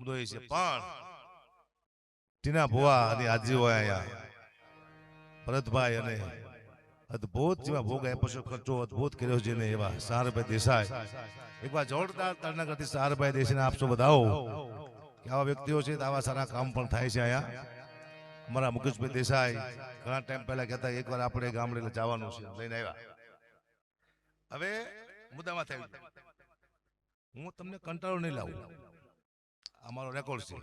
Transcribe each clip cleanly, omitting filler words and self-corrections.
બધો છે પણ ટીના ભુવા અને આજી હોય અહીંયા ભરતભાઈ અને અદભુત જેવા ભોગ આપ્યો છે, ખર્ચો અદભુત કર્યો છે ને એવા સહારભાઈ દેસાઈ, એકવાર જોરદાર તાળના કરતી સહારભાઈ દેસાઈને આપશો બધાઓ કે આવા વ્યક્તિઓ છે આવા સારા કામ પણ થાય છે અહીંયા. અમારા મુકેશભાઈ દેસાઈ ઘણા ટાઈમ પહેલા કહેતા એકવાર આપણે ગામડે જવાનું છે, લઈને આવ્યા. હવે મુદ્દામાં થયું, હું તમને કંટાળો નહીં લાવું, અમારો રેકોર્ડ છે.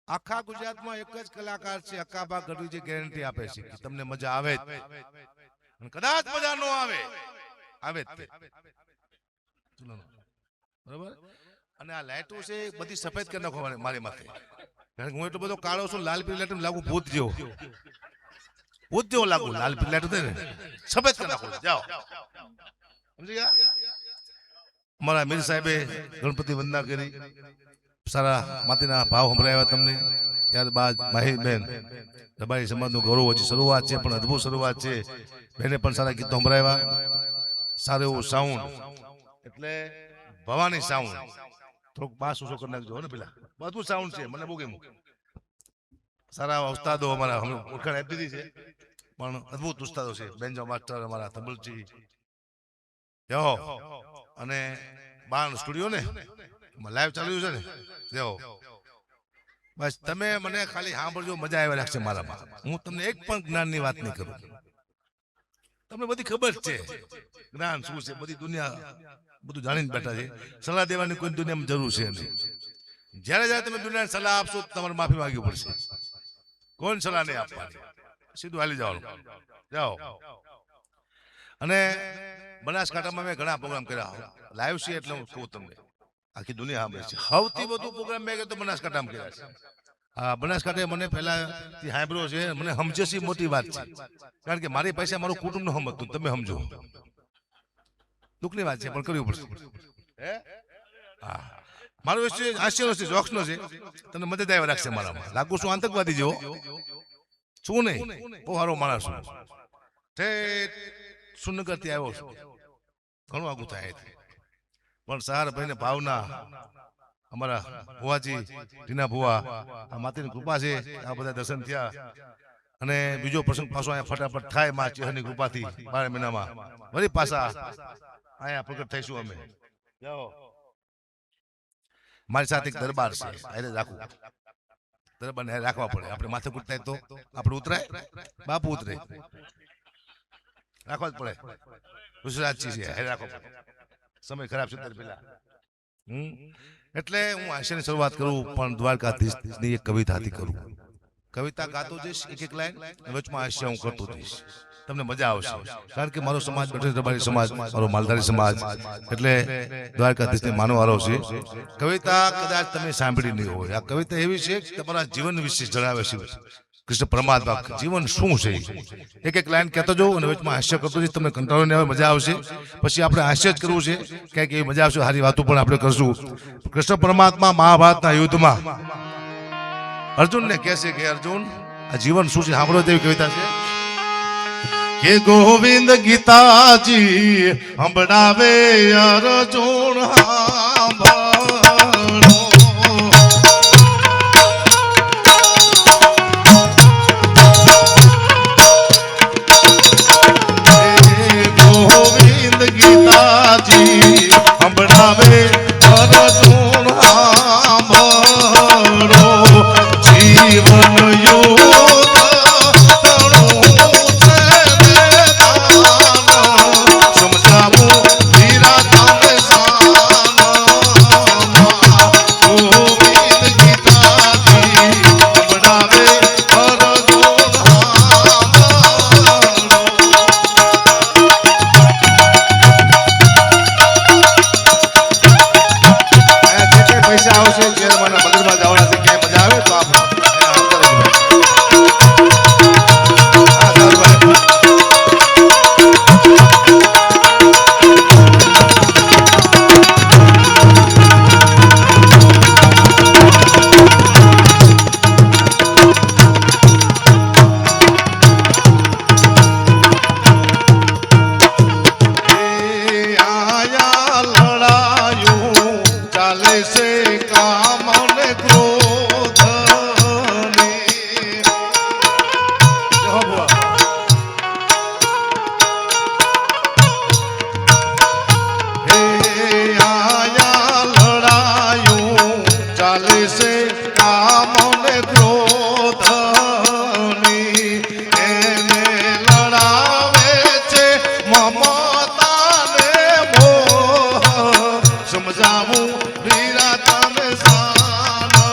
આખા ગુજરાતમાં એક જ કલાકાર છે અક્કાબા ગઢવી જે ગેરંટી આપે છે કે તમને મજા આવે જ, અને કદાચ મજા ન આવે આવે જ બરાબર. અને આ લાઈટો છે બધી સફેદ કરી નાખો મારી માથે, કારણ કે હું એટલો બધો કાળો છું, લાલ પીળી લાઈટ લાગુ ભૂત જેવો લાગુ, લાલ પીળી લાઈટ ને સફેદ કરી નાખો. જાઓ સમજી ગયા. અમારા મીર સાહેબે ગણપતિ વંદના કરી, સારા માતીના ભાવ સંભળાવ્યા તમને. ત્યારબાદ માહીબેન રબારી સમાજનું ગૌરવ હજી શરૂઆત છે, પણ અદભુત શરૂઆત છે. બેને પણ સારા ગીતો સંભળાવ્યા, સારું એવું સાઉન્ડ, એટલે ભવાની સાઉન્ડ થોડુંક બાસ ઓછો કરી નાખજો ને પેલા, બધું સાઉન્ડ છે, મને બહુ ગમ્યું. સારા ઉસ્તાદો અમારા ઓળખાણ આપી દીધી છે, પણ અદભુત ઉસ્તાદો છે. બેન્જો માસ્ટર અમારા તબલજી યો, અને બાણ સ્ટુડિયો ને લાઈવ ચાલુ છે ને દેવો. બસ તમે મને ખાલી સાંભળજો, મજા આવ્યા લાગશે મારામાં. હું તમને એક પણ જ્ઞાનની વાત નહીં કરું, તમને બધી ખબર છે જ્ઞાન શું છે, બધી દુનિયા બધું જાણીને બેઠા છે. સલાહ દેવાની કોઈ દુનિયામાં જરૂર છે નહીં. જ્યારે જ્યારે તમે દુનિયાને સલાહ આપશો તમારે માફી માંગવી પડશે. કોણ સલાહ નહીં આપવાની, સીધું હાલી જવાનું. જાઓ. અને બનાસકાંઠામાં મેં ઘણા પ્રોગ્રામ કર્યા, લાઈવ છે એટલે હું કહું તમને, આખી દુનિયા સાંભળે છે. સૌથી વધુ પ્રોગ્રામ મેં તો બનાસકાંઠામાં કર્યા છે. હા, બનાસકાંઠે મને પહેલાથી સાંભળ્યો છે, મને સમજે છે મોટી વાત છે, કારણ કે મારી પાસે મારું કુટુંબ નું સમજતું, તમે સમજો. દુઃખની વાત છે પણ કરવી પડશે. હા, મારું હાસ્યનો છે, જોક્સનો છે, તમને મદદ આવ્યા રાખશે મારામાં. લાગુ શું આતંકવાદી જેવો શું નહીં, બહુ સારો માણસ છું. સુનગરથી આવ્યો છું, ઘણું આગું થાય. પણ સહારભાઈ ને ભાવના અમારા ભુવાજી ટીના ભુવા, આ માતાની કૃપા છે, આ બધા દર્શન થયા. અને બીજો પ્રસંગ પાછો અહીંયા ફટાફટ થાય માં ચેહરની કૃપાથી 12 મહિનામાં વળી પાછા અહીંયા પ્રગટ થઈશું અમે. મારી સાથે એક દરબાર છે, હારે રાખું, દરબારને રાખવા પડે. આપણે માથે કૂટતા તો આપણે ઉતરાય, બાપુ ઉતરે, રાખવા જ પડે. ગુજરાતજી છે, હારે રાખવા પડે. સમય ખરાબ છે પેલા. એટલે હું હાસ્યની શરૂઆત કરું, પણ દ્વારકાધીશની એક કવિતાથી કરું. કવિતા ગાતો જઈશ એક એક લાઈન, વચમાં હાસ્ય હું કરતો જઈશ, તમને મજા આવશે. કારણ કે મારો સમાજ રબારી સમાજ, મારો માલધારી સમાજ, એટલે દ્વારકાધીશને માનવારો છે. કવિતા કદાચ તમે સાંભળી નહીં હોય. આ કવિતા એવી છે કે તમારા જીવન વિશે જણાવે છે. કૃષ્ણ પરમાત્મા જીવન શું છે, એક એક લાઈન કહેતો જાઉં અને વચમાં હાસ્ય કરતો જઈશ. તમને કંટાળો નહીં આવે, મજા આવશે. પછી આપણે હાસ્ય જ કરવું છે, ક્યાંક એવી મજા આવશે. સારી વાતો પણ આપણે કરશું. કૃષ્ણ પરમાત્મા મહાભારતના યુદ્ધમાં અર્જુનને કહે છે કે અર્જુન, આ જીવન શું છે સાંભળો. તેવી કવિતા છે કે ગોવિંદ ગીતાજી સંભળાવે અર્જુન ચાલે છે કામ ને ક્રોધની એને લડાવે છે મમતા ને મોહ સમજાવું વીરા તને સાનમાં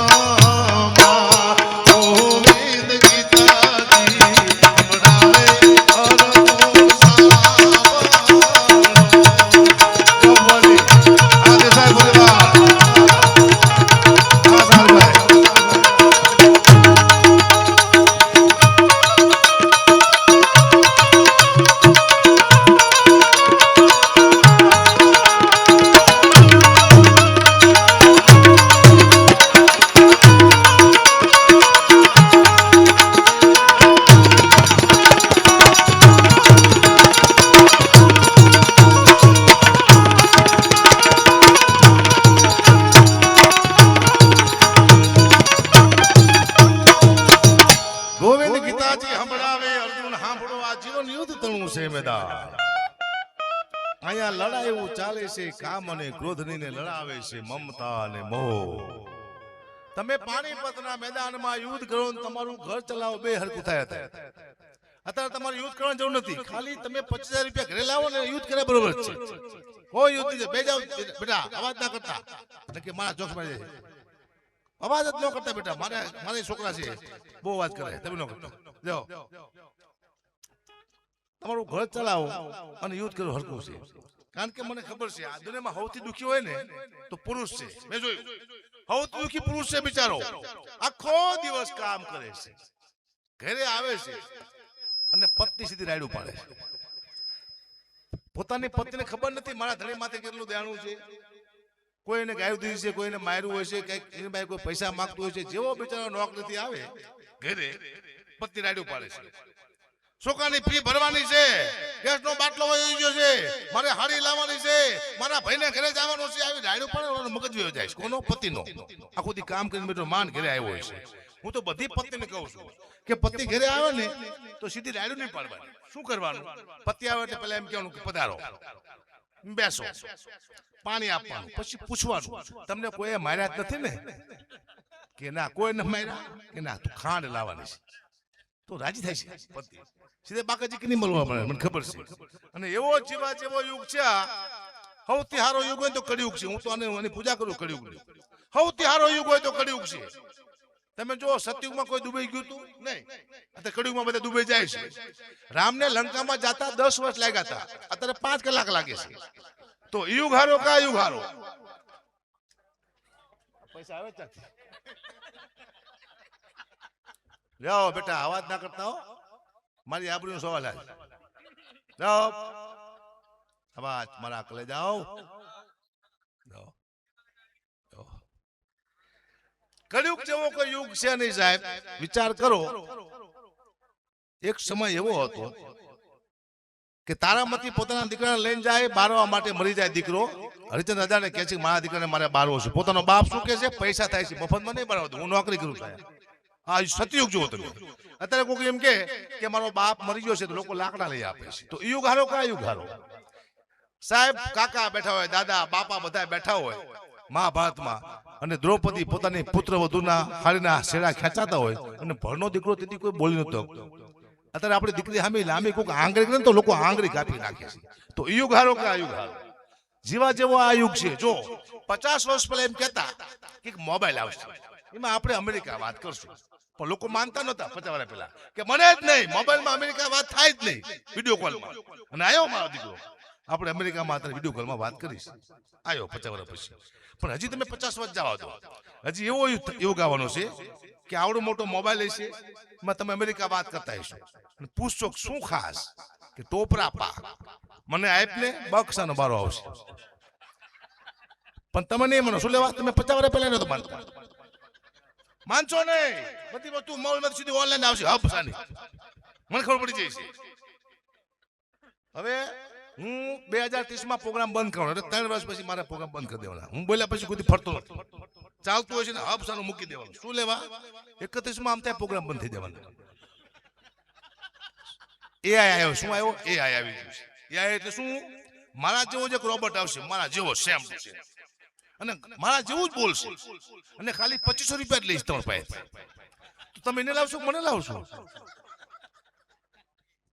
ગોવિંદ ગીતાજી સંભળાવે અરનું સાંભળો આ દેસાઈ પરિવાર ગોવિંદ ગીતાજી સંભળાવે અર્જુન સાંભળો આ જીવન યુદ્ધ તણું છે મેદાન અહીંયા લડાઈ એવું ચાલે છે કામ અને ક્રોધની ને લડાવે છે મમતા અને મોહ તમે પાણીપતના મેદાનમાં યુદ્ધ કરો ને તમારું ઘર ચલાવો બે હરખું થાય અત્યારે તમારે યુદ્ધ કરવાની જરૂર નથી ખાલી તમે 25,000 રૂપિયા ઘરે લાવો ને યુદ્ધ કરે બરોબર છે કોઈ યુદ્ધ નથી બે જાવ બેટા અવાજ ના કરતા કે મારા જોખ મારી જાય અવાજ જ ન કરતા બેટા મારે છોકરા છે બહુ અવાજ કરે તમે ન કરતા જાઓ તમારું ઘર ચલાવો અને યુદ્ધ કરો હરકું છે કારણ કે મને ખબર છે આ દુનિયામાં સૌથી દુઃખી હોય ને તો પુરુષ છે મેં જોયું સૌથી દુઃખી પુરુષ છે બિચારો આખો દિવસ કામ કરે છે ઘરે આવે છે અને પત્ની સીધી રાયડું પાડે છે પોતાની પત્નીને ખબર નથી મારા ધણી માથે કેટલું દેણું છે કોઈને ગાયું દીધી છે કોઈને માર્યું હોય છે કઈક એની પાસે કોઈ પૈસા માંગતું હોય છે જેવો બિચારો નોકરીથી આવે ઘરે પત્ની રાયડું પાડે છે છોકરાની ફી ભરવાની છે ગેસનો બાટલો વહી ગયો છે મારે હાડી લાવવાની છે મારા ભાઈને ઘરે જવાનું છે આવી રાયડું પાડે મગજ વયો જાય કોનો પતિનો આખું દી કામ કરીને બેઠો માન ઘરે આવ્યો હોય છે હું તો બધી પત્નીને કહું છું કે પતિ ઘરે આવે ને તો સીધી રાયડું નહીં પાડવાની શું કરવાનું પતિ આવે એટલે પહેલા એમ કહેવાનું કે પધારો બેસો પાણી આપવાનું પછી પૂછવાનું તમને કોઈ માર્યા જ નથી ને કે ના કોઈ ન માર્યા કે ના તું ખાંડ લાવવાની છે તો રાજી થાય છે પતિ સીધે બાકાજી કે નહીં મળવા મળે મને ખબર છે અને એવો જીવા જેવો યુગ છે સૌથી સારો યુગ હોય તો કળિયુગ છે હું તો આની પૂજા કરું કળિયુગ સૌથી સારો યુગ હોય તો કળિયુગ છે તમે જો સતયુગમાં કોઈ દુબઈ ગયું હતું નહીં અત્યારે કળિયુગમાં બધા દુબઈ જાય છે રામને લંકામાં જતા 10 વર્ષ લાગ્યા હતા અત્યારે 5 કલાક લાગે છે તો યુગ હારો કા યુગ હારો પૈસા આવે ત્યાંથી જાઓ બેટા અવાજ ના કરતા હો મારી આબરૂનો સવાલ છે જાઓ અવાજ મારા અકલે જાઓ કળિયુગ જેવો કોઈ યુગ છે નહીં સાહેબ વિચાર કરો એક સમય એવો હતો કે તારામતી પોતાના દીકરાને લઈને જાય બારવા માટે મરી જાય દીકરો હરિચંદ્ર રાજાને કહે છે મારા દીકરાને મારે બારવો છે પોતાનો બાપ શું કહે છે પૈસા થાય છે મફતમાં નહીં બારવા હું નોકરી કરું સાહેબ આ સતયુગ જુઓ તમે અત્યારે કોઈ એમ કે મારો બાપ મરી ગયો છે તો લોકો લાકડા લઈ આપે છે તો યુગ હારો કા યુગ હારો સાહેબ કાકા બેઠા હોય દાદા બાપા બધા બેઠા હોય મહાભારતમાં અને દ્રૌપદી પોતાની પુત્ર વધુના હાડીના શેડા ખેંચાતા હોય અને ભરનો દીકરો તેથી કોઈ બોલી નતો અત્યારે આપણી દીકરી સામે લાંબી કોઈક આંગળી કરે તો લોકો આંગળી કાપી નાખે છે તો યુગ હારો કે આ યુગ હારો જીવા જેવો આ યુગ છે જો 50 વર્ષ પહેલા એમ કહેતા કે મોબાઈલ આવશે એમાં આપણે અમેરિકા વાત કરશું પણ લોકો માનતા નહોતા 50 વર્ષ પહેલા કે મને જ નહીં મોબાઈલમાં અમેરિકા વાત થાય જ નહીં વિડીયો કોલમાં અને આવ્યો મારો દીકરો આપણે અમેરિકામાં અત્યારે વિડીયો કોલમાં વાત કરીશ આવ્યો 50 વર્ષ પછી પણ હજી તમે 50 વર્ષ જવા દો હજી એવો યુગ આવવાનો છે કે આવડો મોટો મોબાઈલ હશે એમાં તમે અમેરિકા વાત કરતા હશો અને પૂછશો શું ખાસ કે ટોપરા પા મને આપને બક્ષાનો બારો આવશે પણ તમે નહીં માનો શું લેવા તમે 50 વર્ષ પહેલા નતો માનતા માનશો નહીં બધી વસ્તુ મોબાઈલમાં સીધી ઓનલાઈન આવશે હબસાની મને ખબર પડી જાય છે હવે હું 2030 પ્રોગ્રામ બંધ કરવાનો એટલે 3 વર્ષ પછી મારા પ્રોગ્રામ બંધ કરી દેવાના હું બોલ્યા પછી કોઈ ફરતો નથી ચાલતું હોય છે ને હબસાનું મૂકી દેવાનું શું લેવા 31 આમ થાય પ્રોગ્રામ બંધ થઈ દેવાનો એઆઈ આવ્યો શું આવ્યો એઆઈ આવી ગયું છે એઆઈ એટલે શું મારા જેવો જ એક રોબોટ આવશે મારા જેવો સેમ છે અને મારા જેવું જ બોલશે અને ખાલી 2500 રૂપિયા જ લઈશ તમારા પાસે. તો તમે એને લાવશો મને લાવશો?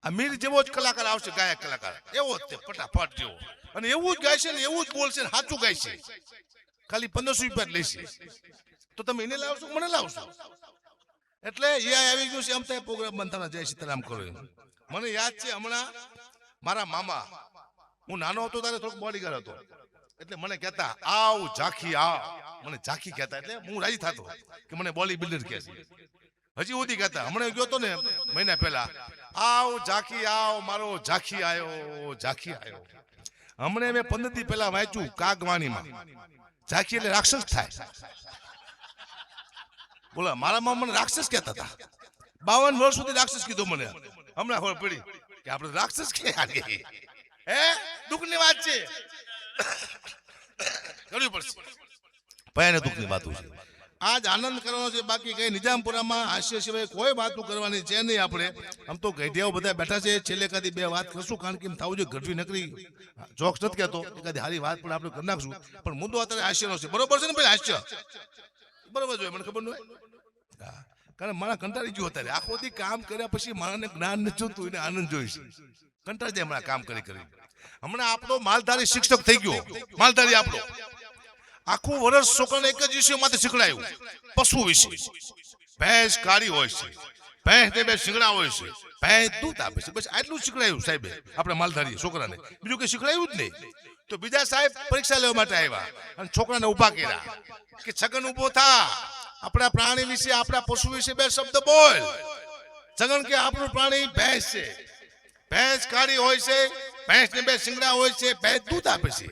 અમીર જેવો જ કલાકાર આવશે, ગાયક કલાકાર એવો જ તે ફટાફટ જેવો, અને એવું જ ગાયશે ને એવું જ બોલશે ને સાચું ગાયશે, ખાલી 1500 રૂપિયા જ લેશે. તો તમે એને લાવશો મને લાવશો? એટલે એ આવી ગયું છે. આમ થાય પ્રોગ્રામ બનતા જય સીતારામ કરો. મને યાદ છે હમણાં મારા મામા, હું નાનો હતો ત્યારે થોડોક બોડીગાર્ડ હતો, એટલે મને કહેતા આવ ઝાંખી આવ, મને ઝાંખી કહેતા, એટલે હું રાજી થતો કે મને બોડી બિલ્ડર કહે છે. હજી સુધી કહેતા. હમણાં ગયો તો ને મહિના પહેલા, આવ ઝાંખી આવ, મારો ઝાંખી આવ્યો, ઝાંખી આવ્યો. હમણાં મેં 15 દી પહેલા વાંચ્યું કાગવાણીમાં, ઝાંખી એટલે રાક્ષસ થાય. બોલો, મારા મામા મને રાક્ષસ કહેતા હતા. 52 વર્ષ સુધી રાક્ષસ કીધું મને. હમણાં ખબર પડી કે આપણે રાક્ષસ કે હે દુઃખની વાત છે. કરવી પડશે, ભયાનક દુઃખની વાતો છે. આજ આનંદ કરવાનો છે, બાકી કઈ નિજામપુરામાં હાસ્ય સિવાય કોઈ વાતો કરવાની છે નહીં. આપણે આમ તો ગઈઢિયાઓ બધા બેઠા છે, છેલ્લે કદી 2 વાત કરશું, કારણ કે એમ થવું જોઈએ ગઢવી નકરી જોક્સ નથી કહેતો, એકાદી સારી વાત પણ આપણે કરી નાખશું. પણ મુદ્દો અત્યારે હાસ્યનો છે, બરોબર છે ને ભાઈ? હાસ્ય બરોબર જોઈએ, મને ખબર ન હોય, કારણ મારા કંટાળી ગયો અત્યારે. આખો દી કામ કર્યા પછી મારાને જ્ઞાન નથી જોતું, એને આનંદ જોઈશ. કંટાળી જાય હમણાં કામ કરી કરી. હમણાં આપણો માલધારી શિક્ષક થઈ ગયો, માલધારી આપણો આખું વર્ષ છોકરાને એક જ વિષય માંથી શીખડાયું, પશુ વિશે. ભેંસ કાળી હોય છે, ભેંસ ને 2 શિંગડા હોય છે, ભેંસ દૂધ આપે છે, બસ આટલું શીખડાયું સાહેબે આપણે માલધારી છોકરાને, બીજું કઈ શીખડાયું જ નહીં. તો બીજા સાહેબ પરીક્ષા લેવા માટે આવ્યા અને છોકરાને ઉભા કર્યા કે છગન ઉભો થા, આપણા પ્રાણી વિશે, આપણા પશુ વિશે 2 શબ્દ બોલ. છગન કે આપણું પ્રાણી ભેંસ છે, ભેંસ કાળી હોય છે, ભેંસ ને 2 શિંગડા હોય છે, ભેંસ દૂધ આપે છે.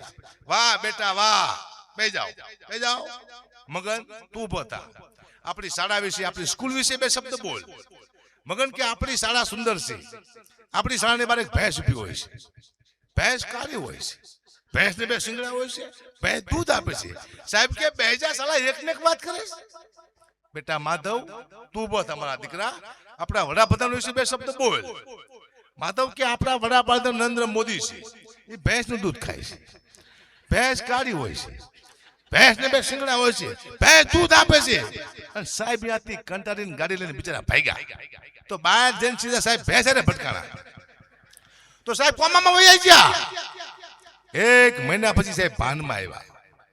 વાહ બેટા વાહ, બે જાઓ બે જાઓ. મગન તું ઉભો થા, આપણી શાળા વિશે, આપણી સ્કૂલ વિશે 2 શબ્દ બોલ. મગન કે આપણી શાળા સુંદર છે, આપણી શાળાની બહાર એક ભેંસ ઊભી હોય છે, ભેંસ કાળી હોય છે, ભેંસ ને 2 શિંગડા હોય છે, ભેંસ દૂધ આપે છે. સાહેબ કે બેજા શાળા એકને એક વાત કરે છે. બેટા માધવ તું ઉભો થા, મારા દીકરા, આપણા વડાપ્રધાન વિશે 2 શબ્દ બોલ. માધવ કે આપણા વડાપ્રધાન નરેન્દ્ર મોદી છે, એ ભેંસ નું દૂધ ખાય છે, ભેંસ કાળી હોય છે, ભેંસ ને 2 શિંગડા હોય છે, ભેંસ દૂધ આપે છે. અને સાહેબ યાથી કંટાળીને ગાડી લઈને બિચારા ભાગ્યા. તો બહાર જઈને સીધા સાહેબ ભેંસ હારે ભટકાણા. તો સાહેબ કોમામાં વહી ગયા. 1 મહિના પછી સાહેબ ભાનમાં આવ્યા.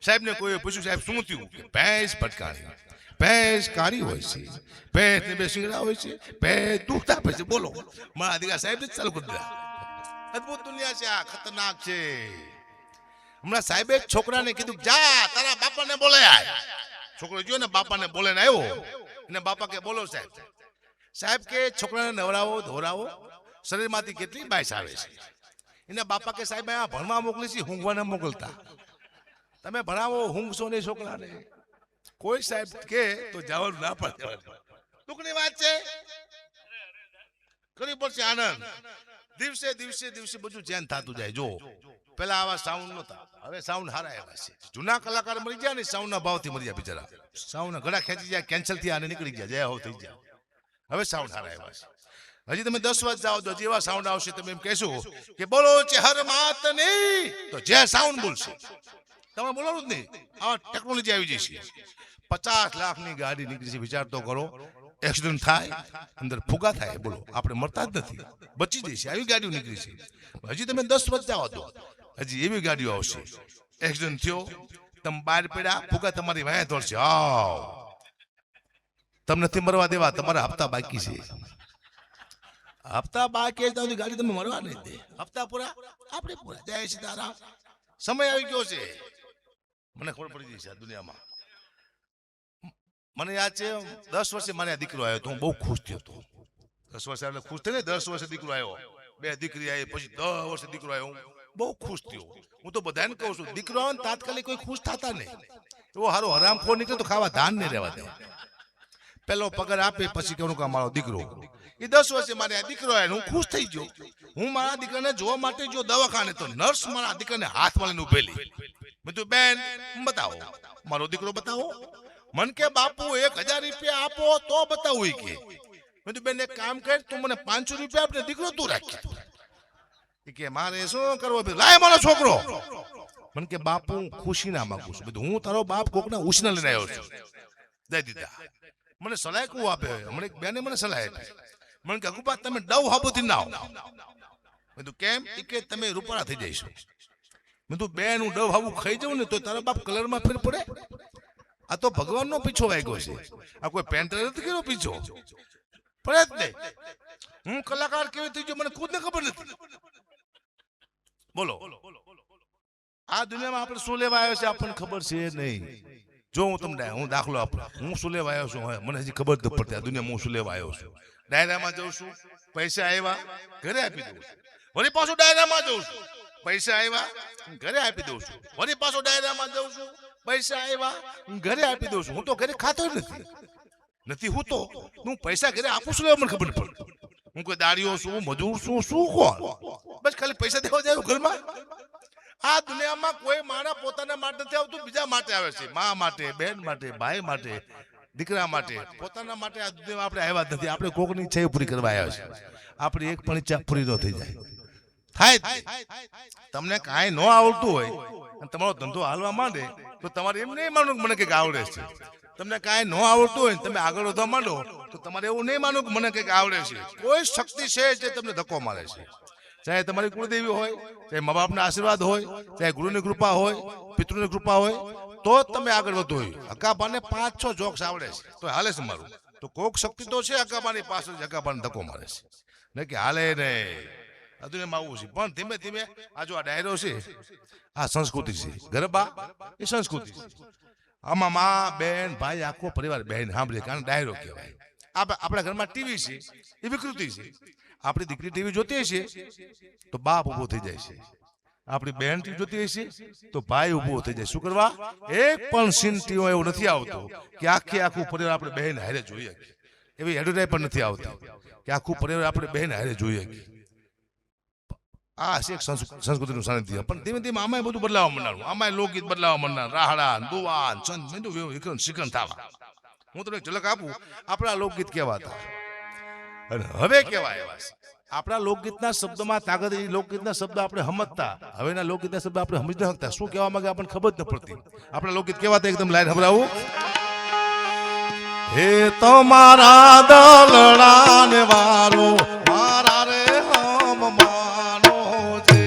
સાહેબ ને કોઈ પૂછ્યું, સાહેબ શું થયું? કે ભેંસ ભટકાણી, ભેંસ કાળી હોય છે, ભેંસ ને 2 શિંગડા હોય છે, ભેંસ દૂધ આપે છે. બોલો, મારા દીકરા સાહેબ ચાલુ કરી દીધા. અદભુત દુનિયા છે આ, ખતરનાક છે. હમણાં સાહેબે છોકરાને કીધું જા તારા બાપાને બોલે આય. છોકરો જો ને બાપાને બોલે ને આવ્યો, એને બાપા કે બોલો સાહેબ. સાહેબ કે છોકરાને નવરાવો ધોરાવો, શરીરમાંથી કેટલી બાઈસ આવે છે. એના બાપા કે સાહેબ આ ભણવા મોકલી છે, ઊંઘવાને મોકલતા. તમે ભણાવો, ઊંઘશો નહીં છોકરાને. કોઈ સાહેબ કે તો જવાનું ના પડે. દુઃખની વાત છે, કરવી પડશે આનંદ. દિવસે દિવસે દિવસે બધું ચેન્જ થતું જાય. જો પેલા આવા સાઉન્ડ નહોતા, હવે સાઉન્ડ હારા એવા છે. જૂના કલાકાર મરી ગયા ને, સાઉન્ડના ભાવથી મરી ગયા બિચારા. સાઉન્ડના ગળા ખેંચી જાય, કેન્સલ થી આને નીકળી ગયા, જય હો થઈ ગયા. હવે સાઉન્ડ હારા એવા છે. હજી તમે 10 વર્ષ જાઓ તો જેવા સાઉન્ડ આવશે, તમે એમ કહેશો કે બોલો ચહર માતની, તો જે સાઉન્ડ બોલશે તમે બોલવાનું જ નહીં. આવા ટેકનોલોજી આવી જશે. 50 લાખની ગાડી નીકળી છે, વિચાર તો કરો. એક્સિડન્ટ થાય, અંદર ફુગા થાય, બોલો આપણે મરતા જ નથી, બચી જશે. આવી ગાડીઓ નીકળી છે. હજી તમે 10 વર્ષ જાઓ તો હજી એવી ગાડીઓ આવશે. એક્સિડન્ટ થયો, તમે બહાર પડ્યા, ફુગા તમારી વાંહે દોડશે. આવ તમને નથી મરવા દેવા, તમારા હપ્તા બાકી છે. હપ્તા બાકી તો ગાડી તમે મરવા નહીં દે. હપ્તા પૂરા આપણે પૂરા. જય સીતારામ. સમય આવી ગયો છે, મને ખબર પડી ગઈ છે આ દુનિયામાં. મને યાદ છે 10 વર્ષે મારે દીકરો આવ્યો તો હું બહુ ખુશ થયો હતો. 10 વર્ષે એટલે ખુશ થઈને 10 વર્ષે દીકરો આવ્યો, 2 દીકરી આવી, પછી 10 વર્ષે દીકરો આવ્યો, હું બહુ ખુશ થયો. હું તો બધાને કહું છું, દીકરો આવે ને તાત્કાલિક કોઈ ખુશ થતા નહીં. એવો સારો હરામખોર નીકળે તો ખાવા ધાન નહીં રહેવા દે. પેલો પગાર આપે પછી કહું કે મારો દીકરો. એ 10 વર્ષે મારે આ દીકરો આવ્યો, હું ખુશ થઈ ગયો. હું મારા દીકરાને જોવા માટે જો દવાખાને, તો નર્સ મારા દીકરાને હાથ મળીને ઉભેલી. મેં તું બેન બતાવો મારો દીકરો, બતાવો. મન કે બાપુ 1000 રૂપિયા આપો તો બતાવું. કે મેં તું બેન એક કામ કર, તું મને 500 રૂપિયા આપને, દીકરો તું રાખી. કે મારે શું કરવો લાય મારો છોકરો મને કે બાપુ હું ખુશી ના માંગુ છું બધું હું તારો બાપ કોકના ઉછના લઈને આવ્યો છું દઈ દીધા મને સલાહ કું આપે હમણાં એક બેને મને સલાહ આપી મને કે અગુપા તમે ડવ હાબુથી ના આવો બધું કેમ કે તમે રૂપાળા થઈ જઈશો મેં તું બેન હું ડવ હાબુ ખાઈ જાઉં ને તો તારા બાપ કલરમાં ફેર પડે આ તો ભગવાનનો પીછો વાગ્યો છે આ કોઈ પેન્ટર નથી કર્યો પીછો પડે જ નહીં હું કલાકાર કેવી થઈ ગયો મને ખુદ ને ખબર નથી બોલો આ દુનિયામાં આપણે શું લેવા આવ્યો છે આપણને ખબર છે નહીં જો હું તમને હું દાખલો આપું હું શું લેવા આવ્યો છું મને હજી ખબર જ પડતી આ દુનિયામાં હું શું લેવા આવ્યો છું ડાયરામાં જઉં છું પૈસા આવ્યા ઘરે આપી દઉં છું વળી પાછું ડાયરામાં જઉં છું પૈસા આવ્યા ઘરે આપી દઉં છું વળી પાછું ડાયરામાં જઉં છું પૈસા આવ્યા ઘરે આપી દઉં છું હું તો ઘરે ખાતો નથી હું તો હું પૈસા ઘરે આપું છું મને ખબર પડે હું કોઈ દાડીઓ છું મજૂર છું શું કોણ બસ ખાલી પૈસા દેવા જાય ઘરમાં આ દુનિયામાં કોઈ માણસ પોતાના માટે નથી આવતું બીજા માટે આવે છે મા માટે બેન માટે ભાઈ માટે દીકરા માટે પોતાના માટે આ દુનિયામાં આપણે આવ્યા જ નથી આપણે કોકની ઈચ્છા પૂરી કરવા આવ્યા છે આપણી એક પણ ઈચ્છા પૂરી ન થઈ જાય થાય તમને કાંઈ ન આવડતું હોય અને તમારો ધંધો હાલવા માંડે તો તમારે એમ નહીં માનવું કે મને કંઈક આવડે છે તમને કાંઈ ન આવડતું હોય તમે આગળ વધવા માંડો તો તમારે એવું નહીં માનવું કે મને કંઈક આવડે છે કોઈ શક્તિ છે જે તમને ધક્કો મારે છે ચાહે તમારી કુળદેવી હોય ચાહે મા બાપના આશીર્વાદ હોય ચાહે ગુરુની કૃપા હોય પિતૃની કૃપા હોય તો જ તમે આગળ વધો હોય હકાબાને 5-6 જોક્સ આવડે છે તો હાલે છે મારું તો કોક શક્તિ તો છે હકાબાની પાછળ હકાબાને ધક્કો મારે છે ને કે હાલે નહીં દુનિયામાં આવું છે પણ ધીમે ધીમે આ જો આ ડાયરો છે આ સંસ્કૃતિ છે ગરબા એ સંસ્કૃતિ છે આમાં મા બેન ભાઈ આખો પરિવાર બહેન સાંભળે કારણ ડાયરો કહેવાય આપણા ઘરમાં ટીવી છે એ વિકૃતિ છે આપણી દીકરી ટીવી જોતી હશે તો બાપ ઉભો થઈ જાય છે આપણી બહેન ટીવી જોતી હશે તો ભાઈ ઉભો થઈ જાય શું કરવા એક પણ સીન ટીવી એવું નથી આવતું કે આખું પરિવાર આપણે બહેન હારે જોઈએ એવી એડવર્ટાઈઝ પણ નથી આવતી કે આખું પરિવાર આપણે બહેન હારે જોઈએ આ છે સંસ્કૃતિનું સાનિધ્ય પણ ધીમે ધીમે આમાં બધું બદલાવા માંડવાનું આમાં લોકગીત બદલાવા માંડવાનું રાહડા દુવાન છંદ શિકન થવા હું તમને ઝલક આપું આપણા લોકગીત કેવા હતા અને હવે કેવા એવા છે આપણા લોકગીતના શબ્દમાં તાકાત લોકગીતના શબ્દ આપણે સમજતા હવેના લોકગીતના શબ્દ આપણે સમજ ન શકતા શું કહેવા માંગે આપણને ખબર જ ન પડતી આપણા લોકગીત કેવા હતા એકદમ લાઈન સંભળાવું હે તમારા દલડા ને વારો મારા રે હમ માનો છે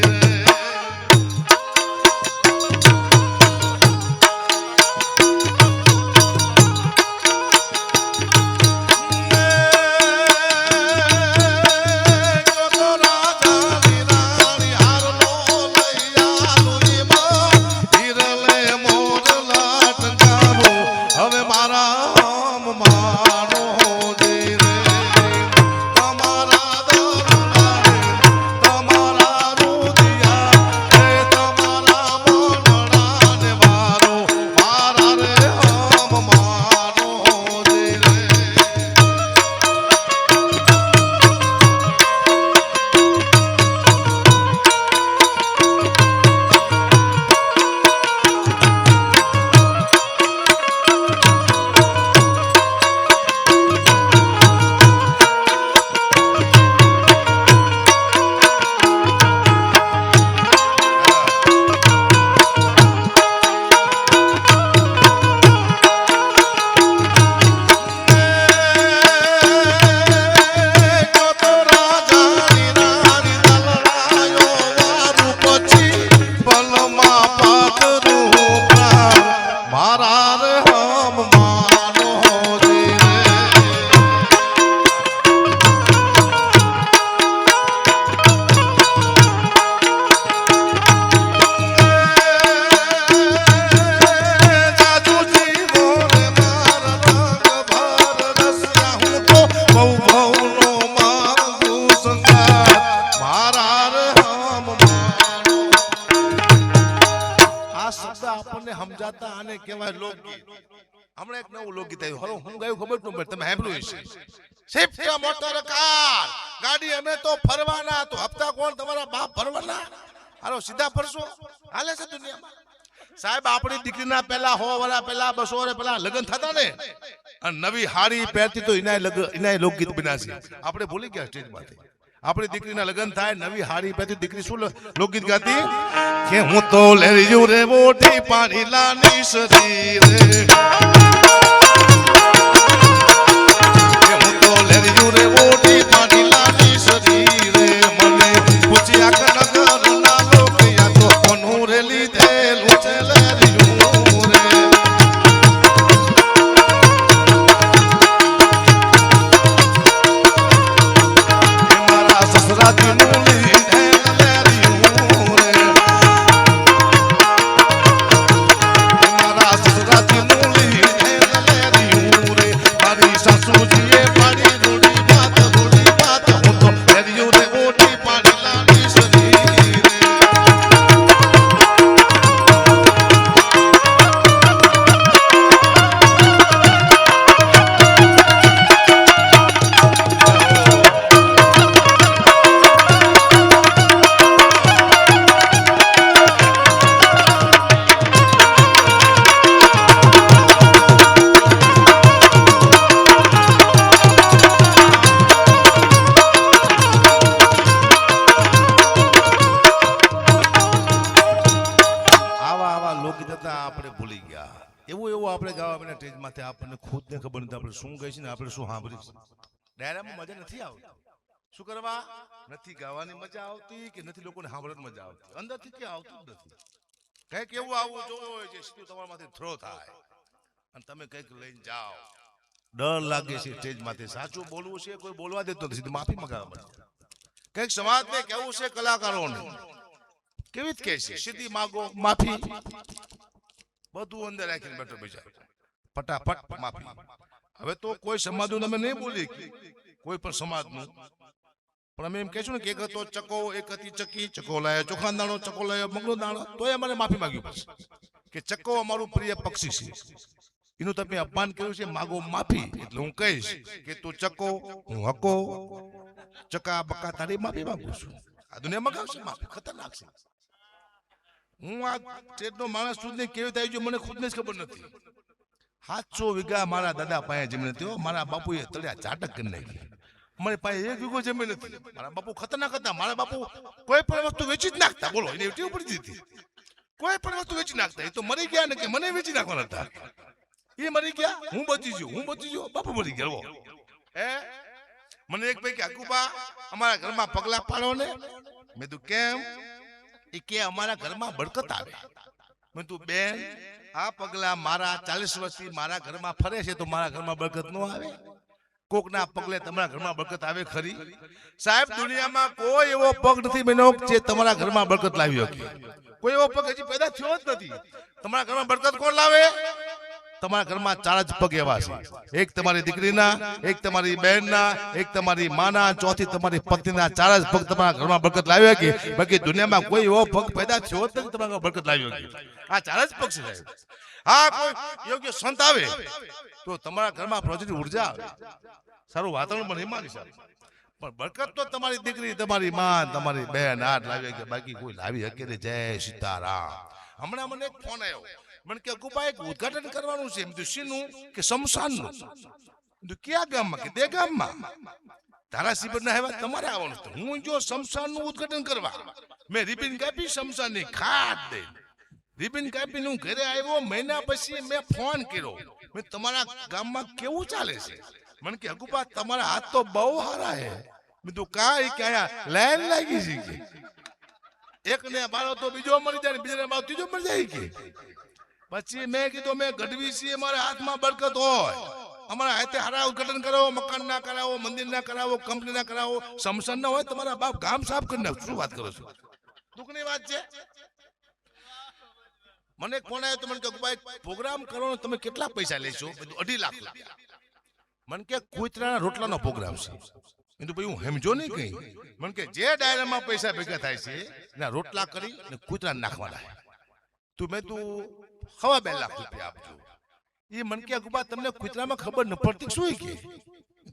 હમણાં એક નવું લોકગીત આવ્યું હું ગાયું ખબર ન પડે તમે સાંભળ્યું હશે શિફ્ટ મોટર કાર ગાડી અમે તો ફરવાના તો હપ્તા કોણ તમારા બાપ ભરવાના હાલો સીધા ફરશો હાલે છે દુનિયામાં સાહેબ આપણી દીકરીના પહેલા 100 વર્ષ પહેલા 200 વર્ષ પહેલા લગ્ન થતા ને અને નવી હાડી પહેરતી તો એના લોકગીત બન્યા છે આપણે ભૂલી ગયા સ્ટેજ માંથી આપણી દીકરીના લગ્ન થાય નવી હાડી પહેરી દીકરી શું લોકગીત ગાતી કે હું તો લેરીયું રે મોટી પાણી લાની સરી રે હું તો લેરીયું રે મોટી પાણી લાની સરી રે મને પૂછ્યા કે નગર ના લોક યા તો કોનું રે લીધેલું છે લેરીયું રે મારા સસરાથી આપણને ખુદને ખબર નથી આપણે શું કહી છે ને આપણે શું સાંભળી છે ડાયરામાં મજા નથી આવતી શું કરવા નથી ગાવાની મજા આવતી કે નથી લોકોને સાંભળવાની મજા આવતી અંદરથી કે આવતું જ નથી કંઈક એવું આવવું જોઈએ જે સીધું તમારામાંથી થ્રો થાય અને તમે કંઈક લઈને જાઓ ડર લાગે છે સ્ટેજમાંથી સાચું બોલવું છે કોઈ બોલવા દેતો નથી સીધું માફી મગાવવા પડે કંઈક સમાજને કેવું છે કલાકારોને કેવી જ કહે છે સીધી માગો માફી બધું અંદર રાખીને બેઠો બીજા ફટાફટ માફી હવે તો કોઈ સમાજનું તમે નહીં બોલી કોઈ પણ સમાજનું પણ અમે એમ કહેશું ને કે એક હતો ચકો એક હતી ચકી ચકો લાયો ચોખાનો દાણો ચકો લાયો મગનો દાણો તોય અમારે માફી માંગવી પડશે કે ચકો અમારું પ્રિય પક્ષી છે એનું તમે અપમાન કર્યું છે માગો માફી એટલે હું કહીશ કે તું ચકો હું હકો ચકા બકા તારી માફી માંગુ છું આ દુનિયા મગાવશે માફી ખતરનાક છે હું આ સ્ટેટનો માણસ સુધી કેવી થાય છે મને ખુદને જ ખબર નથી 700 વીઘા મારા દાદા પાસે જમીન હતી મારા બાપુએ તળિયા ઝાટક કરી નાખી મારી પાસે 1 વીઘો જમીન નથી મારા બાપુ ખતરનાક હતા મારા બાપુ કોઈ પણ વસ્તુ વેચી જ નાખતા બોલો એને ટેવ પડી હતી કોઈ પણ વસ્તુ વેચી નાખતા એ તો મરી ગયા ને કે મને વેચી નાખવાના હતા એ મરી ગયા હું બચી ગયો બાપુ મરી ગયો હે મને એક ભાઈ કે અકુબા અમારા ઘરમાં પગલા પાડો ને મેં તું કેમ એ કે અમારા ઘરમાં બરકત આવે મેં તું બેન આ પગલા મારા 40 વર્ષથી મારા ઘરમાં ફરે છે તો મારા ઘરમાં બરકત ન આવે કોકના પગલે તમારા ઘરમાં બરકત આવે ખરી સાહેબ દુનિયામાં કોઈ એવો પગ નથી બન્યો જે તમારા ઘરમાં બરકત લાવી શકે કોઈ એવો પગ હજી પેદા થયો જ નથી તમારા ઘરમાં બરકત કોણ લાવે તમારા ઘરમાં 4 જ પગ એવા છે એક તમારી દીકરીના એક તમારી બહેનના એક તમારી માના ચોથી તમારી પત્નીના 4 જ પગ તમારા ઘરમાં બરકત લાવી શકે બાકી દુનિયામાં કોઈ એવો પગ પેદા થયો જ નથી તમારા ઘરમાં બરકત લાવી શકે આ 4 જ પગ છે સાહેબ હા કોઈ યોગ્ય સંત આવે તો તમારા ઘરમાં પોઝિટિવ ઉર્જા આવે સારું વાતાવરણ પણ હિમાની સાહેબ પણ બરકત તો તમારી દીકરી તમારી માં તમારી બહેન હાથ લાવી કે બાકી કોઈ લાવી શકે ને જય સીતારામ હમણાં મને એક ફોન આવ્યો મને કે અકુબા એક ઉદ્ઘાટન કરવાનું છે મેં શીનું કે શમશાનનું ક્યાં ગામમાં કે દે ગામમાં ધારાસભ્યના આવ્યા તમારે આવવાનું હતું હું જો શમશાનનું ઉદ્ઘાટન કરવા મેં રિબિન કાપી શમશાનની ખાટ દે રિબિન કાપીને હું ઘરે આવ્યો મહિના પછી મેં ફોન કર્યો મેં તમારા ગામમાં કેવું ચાલે છે મને કે અકુબા તમારા હાથ તો બહુ સારા હે મેં તું કાંઈ ક્યાં લાઈન લાગી છે કે એક ને બાળો તો બીજો મરી જાય બીજાને બાળો ત્રીજો મરી જાય કે પછી મેં કીધું મેં ગઢવી છીએ મારા હાથમાં બરકત હોય અમારા હાથે હારા ઉદ્ઘાટન કરાવો મકાન ના કરાવો મંદિર ના કરાવો કંપની ના કરાવો સમસન ના હોય તમારા બાપ ગામ સાફ કરી નાખ શું વાત કરો છો દુઃખની વાત છે મને કોણ આવ્યો તો મને કે ભાઈ પ્રોગ્રામ કરવાનો તમે કેટલા પૈસા લેશો 2.5 લાખ મને કે કુતરાના રોટલાનો પ્રોગ્રામ છે কিন্তু ભાઈ હું સમજો નહીં કઈ મને કે જે ડાયરામાં પૈસા ભેગા થાય છે એના રોટલા કરી ને કૂતરા નાખવાના તું 2.5 લાખ રૂપિયા આપજો એ મન કે અગુબા તમને કૂતરામાં ખબર ન પડતી શું કે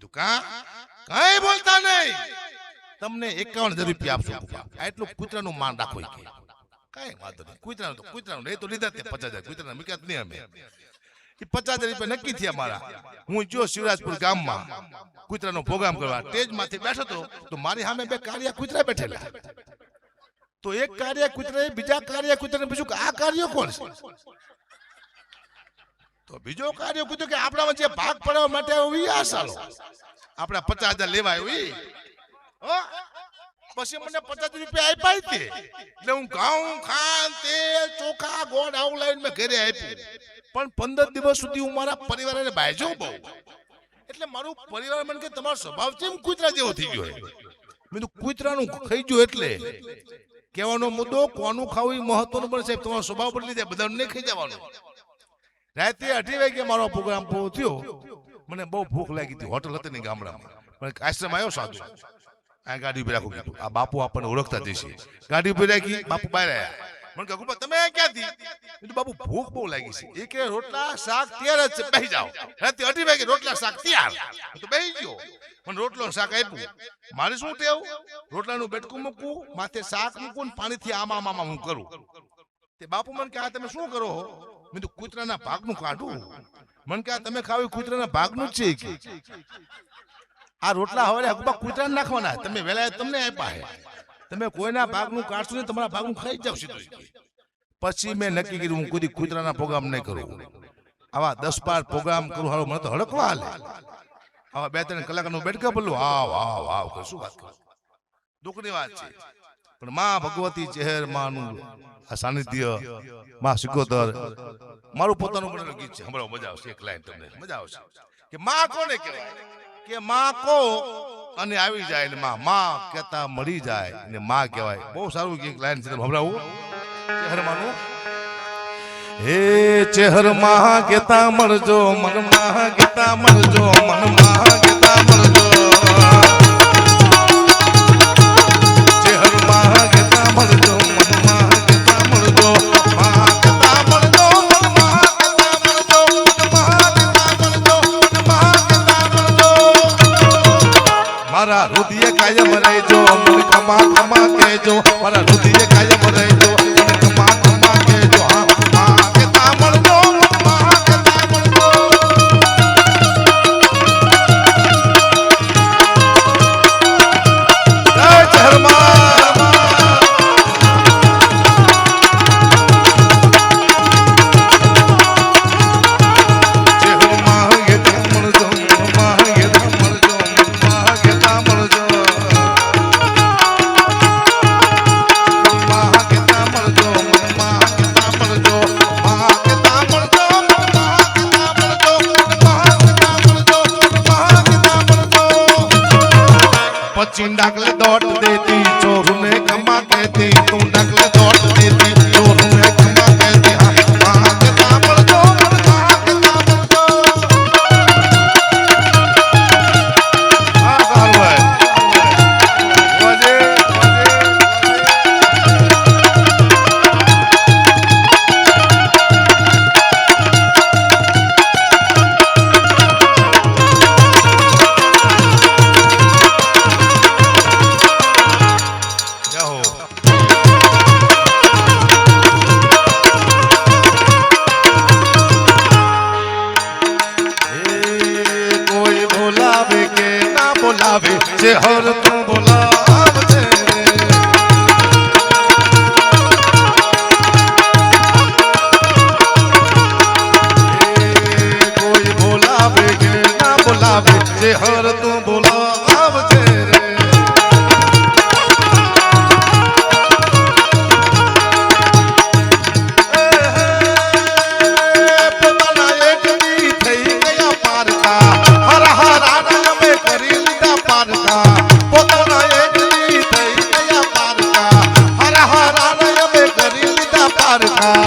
તું કાંઈ બોલતા નહીં તમને 51,000 રૂપિયા આપજો આટલું કૂતરાનું માન રાખો કે કાંઈ વાંધો નહીં કૂતરાનું એ તો લીધા તે 50,000 કૂતરાના મિકાત નહીં અમે 50,000 રૂપિયા નક્કી થયા મારા. હું જો શિવરાજપુર ગામમાં કૂતરાનો પ્રોગ્રામ કરવા સ્ટેજમાંથી બેઠો હતો તો મારી સામે બે કાળિયા કૂતરા બેઠેલા. તો એક કાળિયા કૂતરાએ બીજા કાળિયા કૂતરાને પૂછ્યું કે આ કાર્ય કોણ છે? તો બીજો કાર્ય કૂતરો કે આપણામાં જે ભાગ પાડવા માટે આવી આ સાલો આપણા 50,000 લેવા આવી. પછી મને 50 રૂપિયા આપ્યા તે એટલે હું ઘઉં ખાંડ તેલ ચોખા ગોળ આવું લાવીને મેં ઘરે આપ્યું. પણ 15 દિવસ સુધી હું મારા પરિવારને બાયજો બહુ. એટલે મારું પરિવાર મને કે તમારો સ્વભાવ કેમ કૂતરા જેવો થઈ ગયો? મેં તો કૂતરાનું ખાઈ ગયું. એટલે કહેવાનો મુદ્દો કોનું ખાવું એ મહત્વનું પણ સાહેબ. તમારો સ્વભાવ બદલી જાય, બધાને નહીં ખાઈ જવાનું. રાતે 8 વાગે મારો પ્રોગ્રામ પૂરો થયો. મને બહુ ભૂખ લાગી હતી. હોટલ હતી ને ગામડામાં, આશ્રમ આવ્યો સાધુ. આ ગાડી ઉભી રાખું કીધું, આ બાપુ આપણને ઓળખતા જશે. ગાડી ઉભી રાખી, બાપુ બહાર આવ્યા. મને કહ્યું તમે ક્યાંથી? બાપુ ભૂખ બહુ લાગી છે. એ કે રોટલા શાક તૈયાર જ છે, બેસી જાઓ. રાતે 8 વાગે રોટલા શાક તૈયાર. તો બેસી ગયો. મને રોટલો શાક આપ્યું. મારે શું ટેવ? રોટલાનું બેટકું મૂકવું, માથે શાક મૂકવું, પાણીથી આમાં હું કરું. તે બાપુ મને કહે તમે શું કરો? મેં તો કૂતરાના ભાગનું કાઢું. મને કહે તમે ખાવ કૂતરાના ભાગનું જ છે. આ રોટલા હવે કૂતરાને નાખવાના, તમે વેલા તમને આપ્યા. તમે કોઈના ભાગનું કાઢશો ને તમારા ભાગનું ખાઈ જાવ સીધું. પછી મેં નક્કી કર્યું હું કોઈ કૂતરાના પ્રોગ્રામ નહીં કરું. આવા 10-12 પ્રોગ્રામ કરું હાલો મને તો હડકવા હાલે. આવા 2-3 કલાકનું બેઠકા બોલું આવ શું વાત કરું. દુઃખની વાત છે. પણ માં ભગવતી ચહેર માનું આ સાનિધ્ય, માં સિકોતર મારું પોતાનું બનેલું ગીત છે. હમણાં મજા આવશે. એક લાઈન તમને મજા આવશે કે માં કોને કહેવાય? કે માં કો અને આવી જાય ને માં કહેતા મળી જાય ને માં કહેવાય. બહુ સારું એક લાઈન છે. હમણાં ચહેર માનું હે ચહેર માં કહેતા મળજો, મનમાં કહેતા મળજો, મનમાં કહેતા મળજો. ચહેર માં કહેતા મળજો, મનમાં કહેતા મળજો, માં કહેતા મળજો, મનમાં કહેતા મળજો, મનમાં કહેતા મળજો, મનમાં કહેતા મળજો. મારા હૃદય કાયમ રહેજો, મન ખમા ખમા કહેજો. મારા હૃદય કાયમ રહેજો, મન ખમા ખમા કહેજો. હા માં કહેતા મળજો, મનમાં કહેતા મળજો. જય ચહેરમાં डाकले दौड़ देती चोरू ने कमा कहती, तुम डाकले दौड़ देती चोरू ने कमा कहती. हाँ के तामड़ दो, हाँ के तामड़ दो. हाँ साल भाई वजे हर तू बोलावे कोई बोलावे के ना बोलावे जे हर तू बोलावे रे. પોતાના એક દી થઈ ગયા પારકા, હર હર આનંદ મે કરી લીધા પારકા. પોતાના એક દી થઈ ગયા પારકા, હર હર આનંદ મે કરી લીધા પારકા.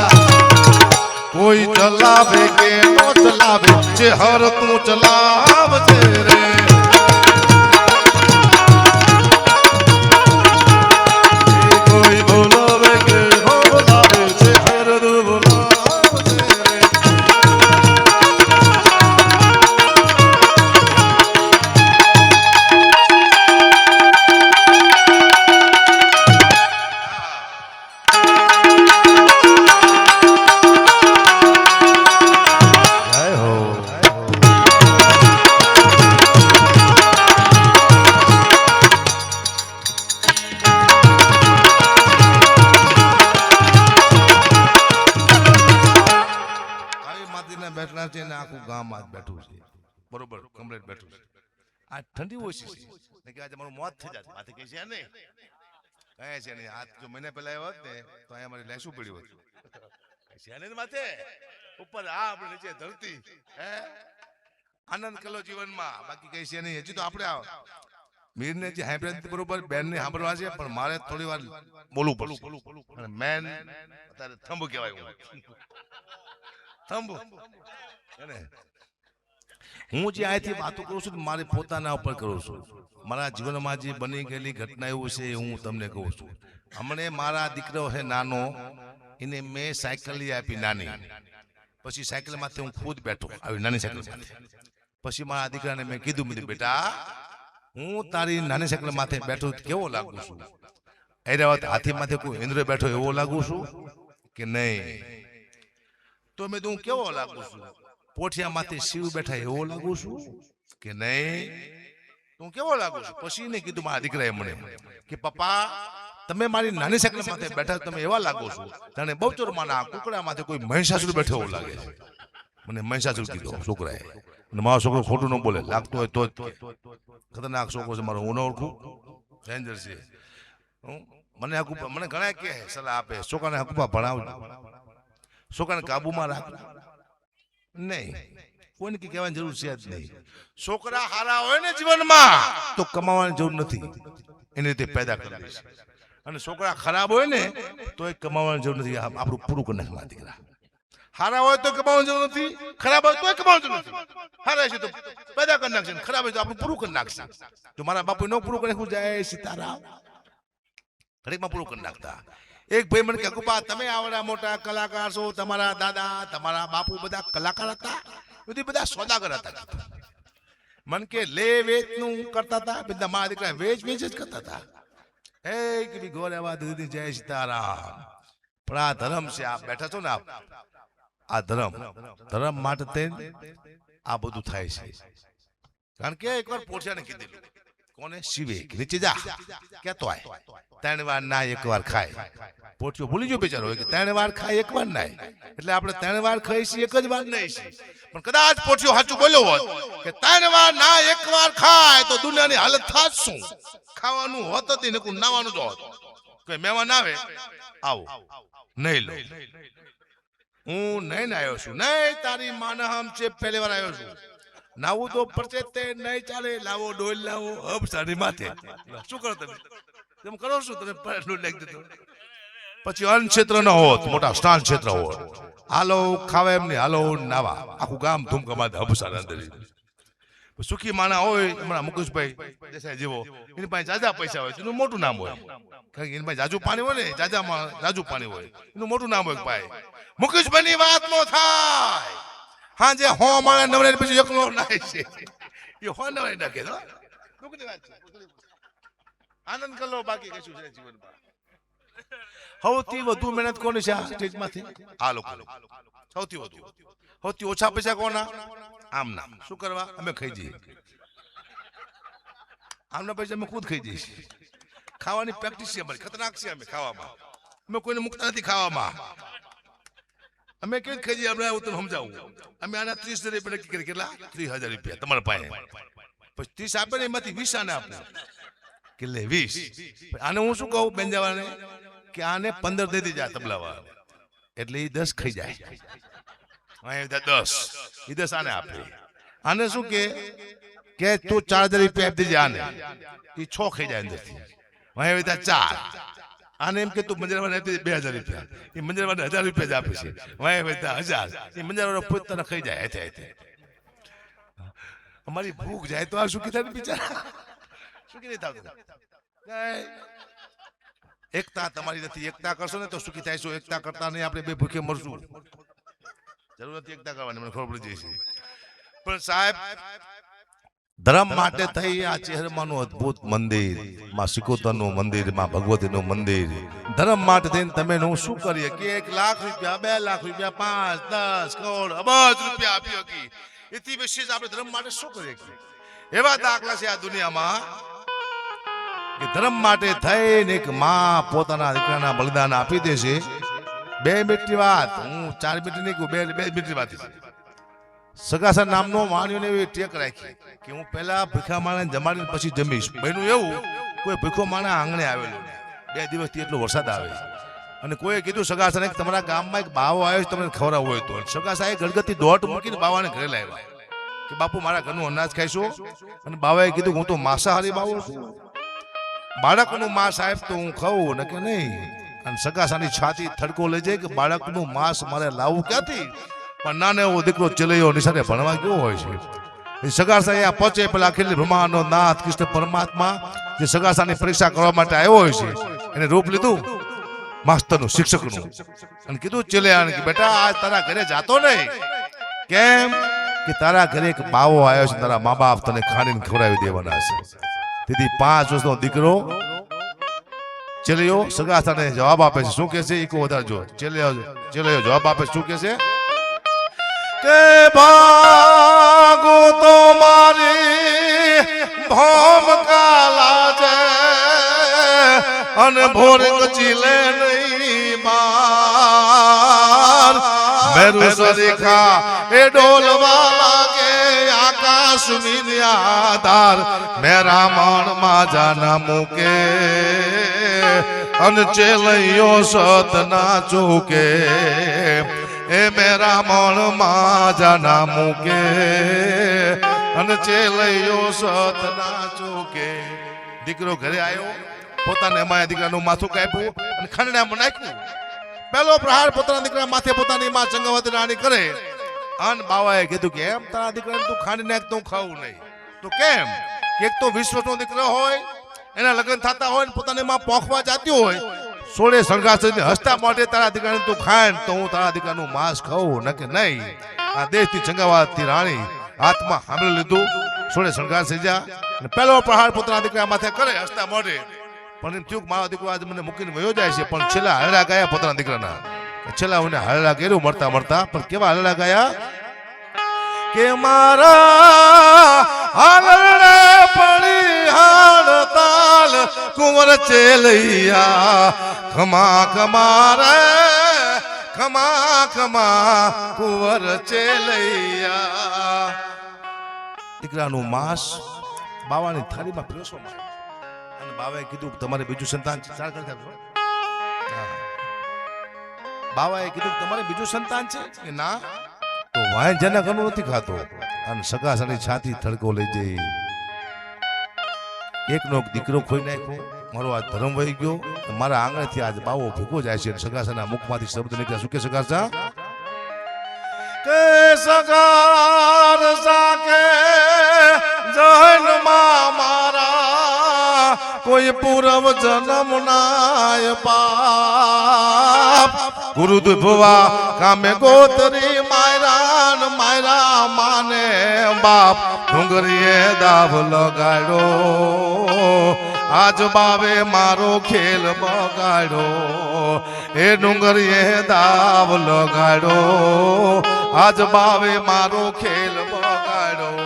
કોઈ ચલાવે કે નો ચલાવે જે હર તું ચલાવજે રે. કોઈ બોલાવે કે હો બોલાવે જે હર તું બોલાવજે રે. જય બરોબર કમ્પ્લેટ બેઠું છે. આ ઠંડી ઓછી છે કે આજે મારું મોત થઈ જાય માથે કઈ છે નહીં કઈ છે નહીં. આ જો મહિના પહેલા આવ્યો હોત ને તો અહીંયા મારી લેશું પડ્યું હતું છે ને માથે ઉપર આ આપણે નીચે ધરતી હે આનંદ કરો જીવનમાં બાકી કઈ છે નહીં. હજી તો આપણે મીરને જે હાઈબ્રેડ બરોબર બેનને સાંભળવા છે પણ મારે થોડી વાર બોલવું પડશે અને મેન અત્યારે થંભ કહેવાય થંભ એને હું જે અહીંથી વાતો કરું છું મારી પોતાના ઉપર કરું છું. મારા જીવનમાં જે બની ગયેલી ઘટના એવું છે હું તમને કહું છું. હમણે મારા દીકરો છે નાનો એને મેં સાયકલ લઈ આપી નાની. પછી સાયકલ માંથી હું ખુદ બેઠો આવી નાની સાયકલ માંથી. પછી મારા દીકરાને મેં કીધું બેટા હું તારી નાની સાયકલ માથે બેઠો કેવો લાગુ છું? એરાવત હાથી માથે કોઈ ઇન્દ્ર બેઠો એવો લાગુ છું કે નહીં? તો મેં તું કેવો લાગુ છું? પોઠિયા માથે શિવ બેઠા એવો લાગુ છું કે નહીં? તું કેવો લાગુ છું? પછી ને કીધું મારા દીકરાએ મને કે પપ્પા તમે મારી નાની સાયકલ માથે બેઠા તમે એવા લાગો છો જાણે બહુચરમાના કુકડા માથે કોઈ મહિષાસુર બેઠો એવું લાગે છે. મને મહિષાસુર કીધું છોકરાએ. અને મારો છોકરો ખોટું ન બોલે લાગતું હોય તો જ ખતરનાક છોકરો છે મારો. હું ન ઓળખું ડેન્જર છે. મને મને ઘણા કે સલાહ આપે છોકરાને હકુપા ભણાવજો છોકરાને કાબુમાં રાખ નહીં કોઈને કે કહેવાની જરૂર છે જ નહીં. છોકરા હારા હોય ને જીવનમાં તો કમાવાની જરૂર નથી એની રીતે પેદા કરવી છે. અને છોકરા ખરાબ હોય ને તો એ કમાવાની જરૂર નથી. આપણું પૂરું કરી નાખવા દીકરા. હારા હોય તો કમાવાની જરૂર નથી ખરાબ હોય તો કમાવાની જરૂર નથી. હારા છે તો પેદા કરી નાખશે ખરાબ હોય તો આપણું પૂરું કરી નાખશે. જો મારા બાપુ ન પૂરું કરે હું જાય સીતારામ ઘડીકમાં પૂરું કરી નાખતા. એક ભાઈ મને કે કુપા તમે આવડા મોટા કલાકાર છો તમારા દાદા તમારા બાપુ બધા કલાકાર હતા બધા સોદાગર હતા. મન કે લે વેચ નું કરતા હતા બધા મારા દીકરા વેચ વેચ જ કરતા હતા. એ કે ગોરેવા દીદી જય સીતારામ. પણ આ ધર્મ છે આપ બેઠા છો ને આ ધર્મ માટે આ બધું થાય છે. કારણ કે એકવાર પોઠિયાને કીધેલું કોને શિવે નીચે જા કેતો આય 3 વાર ના 1 વાર ખાય. પોઠિયો ભૂલી ગયો બેચારો કે 3 વાર ખાય 1 વાર નાય એટલે આપણે 3 વાર ખાઈ છીએ 1 જ વાર નહીં છે. પણ કદાચ પોઠિયો સાચું બોલ્યો હોત કે 3 વાર ના 1 વાર ખાય તો દુનિયાની હાલત થાત શું? ખાવાનું હોત જ નહીં નાવાનું જ હોત. કોઈ મહેમાન આવે આવો નહીં લો હું નહીં આવ્યો છું નહીં તારી માના હમ છે પહેલી વાર આવ્યો છું. નાવું તો પડશે તે નહીં ચાલે લાવો ડોલ લાવો હબ સાડી માથે શું કરો તમે તેમ કરો છો તમે પડલું લઈ દીધો. પછી અન્ન ક્ષેત્ર ન હોત મોટા સ્નાન ક્ષેત્ર હોત હાલો ખાવે એમ નહીં હાલો નાવા આખું ગામ ધૂમકમાત હબ સાડા અંદર. સુખી માણા હોય હમણાં મુકેશભાઈ દેસાઈ જેવો એની પાસે જાજા પૈસા હોય એનું મોટું નામ હોય. કારણ કે એની પાસે જાજુ પાણી હોય ને જાજામાં જાજુ પાણી હોય એનું મોટું નામ હોય. ભાઈ મુકેશભાઈ ની વાત નો થાય હા જે હો માણે નવરે પછી એકલો નાય છે એ હો નવરે નાખે તો આનંદ કરો બાકી કશું છે જીવનમાં. સૌથી વધુ મહેનત કોની છે આ સ્ટેજમાંથી? આ લોકો સૌથી વધુ. સૌથી ઓછા પૈસા કોના? આમ ના શું કરવા અમે ખાઈ જઈએ આમના પૈસા અમે ખુદ ખાઈ જઈએ છીએ. ખાવાની પ્રેક્ટિસ છે અમારી ખતરનાક છે. અમે ખાવામાં અમે કોઈને મુકતા નથી ખાવામાં. અમે કેવી ખાઈ જઈએ આપણે હું તમને સમજાવું. અમે આના 30,000 રૂપિયા નક્કી કરી કેટલા 30,000 રૂપિયા તમારા પાસે પછી 30 આપે ને એમાંથી 20 આને આપો કેટલે 20. આને હું શું કહું બેનજાવાને કે આને 15 દઈ દેજા તબલાવાળા એટલે એ 10 ખાઈ જાય. 10 એ 10 આને આપે. આને શું કે તું 4,000 રૂપિયા આપી દેજે આને એ 6 ખાઈ જાય અંદરથી. 4 આને એમ કે તું મંજરાવાને આપી દે 2,000 રૂપિયા એ મંજરાવાને 1,000 રૂપિયા જ આપે છે. 1000 એ મંજરાવાળો પોતાને ખાઈ જાય હેતે. અમારી ભૂખ જાય તો આ શું કીધા બિચારા સુખી નહીં થતું. એકતા તમારી નથી. એકતા કરશો ને તો સુખી થાય છો. એકતા કરતા નહીં આપણે બે ભૂખે મરશું. જરૂર નથી એકતા કરવાની મને ખબર પડી જાય છે. પણ સાહેબ ધર્મ માટે થઈ આ ચહેરમાનું અદભુત મંદિર માં સિકોતરનું મંદિર માં ભગવતીનું મંદિર ધર્મ માટે થઈને તમે હું શું કરીએ કે 1 લાખ રૂપિયા 2 લાખ રૂપિયા 5 10 કરોડ અબજ રૂપિયા આપી શકી એથી વિશેષ આપણે ધર્મ માટે શું કરીએ? એવા દાખલા છે આ દુનિયામાં કે ધર્મ માટે થઈને એક માં પોતાના દીકરાના બલિદાન આપી દે છે. 2 મિનિટની વાત હું 4 મિનિટ નહીં કહું 2 મિનિટની વાત છે. સગાસા નામનો માણ્યોને એવી ટેક રાખી કે હું પહેલા ભીખા માણે જમાડીને પછી જમીશ. બન્યું એવું કોઈ ભીખો માણા આંગણે આવેલો નહીં. 2 દિવસથી એટલો વરસાદ આવે છે અને કોઈએ કીધું સગાસાને કે તમારા ગામમાં એક બાવો આવ્યો છે, તમને ખવડાવવો હોય તો. સગાસાએ ગળગતી દોટ મૂકીને બાવાને ઘરે લાવ્યા કે બાપુ મારા ઘરનું અનાજ ખાઈશો. અને બાવાએ કીધું હું તો માંસાહારી બાવો છું, બાળકનું માંસ સાહેબ તો હું ખાઉં ને કે નહીં. અને સગાસાની છાતી થડકો લઈ જાય કે બાળકનું માંસ મારે લાવવું ક્યાંથી. પણ નાનો એવો દીકરો ચેલૈયો નિશાળે ભણવા ગયો હોય છે. સગાસા અહીંયા પહોંચે પેલા અખિલ બ્રહ્માંડનો નાથ કૃષ્ણ પરમાત્મા જે સગાસાની પરીક્ષા કરવા માટે આવ્યો હોય છે એને રૂપ લીધું માસ્તરનું, શિક્ષકનું. અને કીધું ચેલૈયાને કે બેટા આજ તારા ઘરે જાતો નહીં. કેમ કે તારા ઘરે એક બાવો આવ્યો છે, તારા મા બાપ તને ખાણીને ખવડાવી દેવાના છે. તેથી 5 વર્ષનો દીકરો ચેલૈયો સગાસાને જવાબ આપે છે. શું કહે છે એ કો વધારે જો. ચેલૈયો જવાબ આપે શું કહે છે કે ભાગો તો મારી ભોમ કાલા છે અને ભોરંગ ચીલે નહીં બાર. મેરુ સરીખા એ ડોલવા લાગે આકાશ મિન્યાદાર. મેરા મણ માં જાના મૂકે અને ચેલૈયો સત ના ચૂકે. એ મેરા મણ માં જાના મૂકે અને ચેલૈયો સત ના ચૂકે. દીકરો ઘરે આવ્યો, પોતાને અમાયા દીકરાનું માથું કાપ્યું અને ખંડનામાં નાખ્યું. પહેલો પ્રહાર પોતાના દીકરા માથે પોતાની માં ચંગાવતી રાણી કરે. અન બાવાએ કીધું કે એમ તારા દીકરાને તું ખાંડી નાખ તો ખાવું નહીં. તો કેમ કે એક તો 20 વર્ષનો દીકરો હોય, એના લગ્ન થતા હોય ને પોતાની માં પોખવા જતી હોય, સોળે શણગાર હસતા માટે તારા દીકરાને તું ખાય તો હું તારા દીકરાનું માંસ ખાઉં ન કે નહીં. આ દેશની ચંગાવાતી રાણી હાથમાં સાંભળી લીધું, સોળે શણગાર સજા અને પહેલો પ્રહાર પોતાના દીકરા માથે કરે હસતા મોઢે. પણ એમ થયું મારો દીકરો આજે મને મૂકીને વયો જાય છે. પણ છેલ્લા હરડા ગયા પોતાના દીકરાના. છેલ્લા હું હરડા કર્યું મળતા મળતા. પણ કેવા હરડા ગયા કે મારા હાલડે પડી હાડતાલ કુંવર ચેલૈયા ખમા ખમા રે ખમા ખમા કુંવર ચેલૈયા. દીકરાનું માંસ બાવાની થાળીમાં પીરસો અને બાવાએ કીધું તમારે બીજું સંતાન છે. બાવાએ કીધું તમારે બીજું સંતાન છે કે ના. તો વાય જેના ઘરનું નથી ખાતો. અને સગાસાની છાતી થડકો લઈ જઈ એકનો એક દીકરો ખોઈ નાખ્યો. મારો આ ધર્મ વહી ગયો. મારા આંગણેથી આજ બાવો ભૂકો જાય છે. સગાસાના મુખમાંથી શબ્દ નીકળ્યા શું કે સગાસા કે સગાર સાકે જન્મમાં મારા કોઈ પૂર્વ જન્મ નાય પાપ. ગુરુદુભવા કામે ગોતરી માયરાન માયરા માને બાપ. ડુંગરીએ દાવ લગાડ્યો આજ બાવે મારો ખેલ બગાડ્યો. એ ડુંગરીએ દાવ લગાડ્યો આજ બાવે મારો ખેલ બગાડ્યો.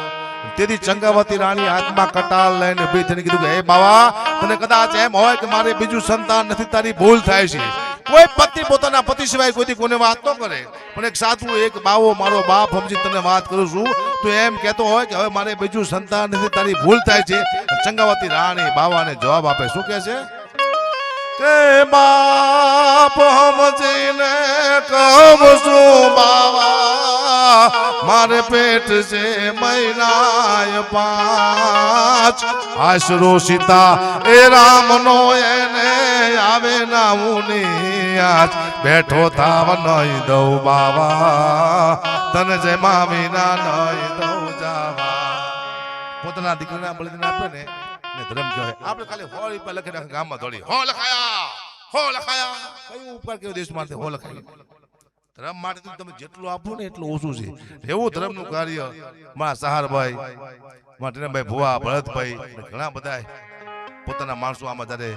તેથી ચંગાવતી રાણી હાથમાં કટાલ લઈને ઉભી થઈને કીધું કે હે બાવા તને કદાચ એમ હોય કે મારે બીજું સંતાન નથી, તારી ભૂલ થાય છે. કોઈ પતિ પોતાના પતિ સિવાય કોઈ કોને વાત ન કરે. પણ એક સાચું એક બાવો મારો બાપ સમજી તને વાત કરું છું. તું એમ કહેતો હોય કે હવે મારે બીજું સંતાન નથી, તારી ભૂલ થાય છે. ચંગાવતી રાણી બાવાને જવાબ આપે શું કહે છે કે બાપ સમજીને કહું છું બાવા મારે પેટ છે મહિનાય 5. આશરો સીતા એ રામનો એને આવે ના ઉની આજ. બેઠો થાવ નહીં દઉં બાવા તને જય મામીના નહીં દઉં જાવા. પોતાના દીકરાના બલિદાન આપે ને ધર્મ કહેવાય. આપણે ખાલી હોળ ઉપર લખી નાખે ગામમાં દોડી હો લખાયા હો લખાયા. કયું ઉપર કયો દેશ માટે હો લખાય. ધર્મ માટે તમે જેટલું આપો ને એટલું ઓછું છે. એવું ધર્મનું કાર્ય મારા સહારભાઈ મારા ટીનાભાઈ ભુવા ભરતભાઈ ઘણા બધા પોતાના માણસો આમાં જ્યારે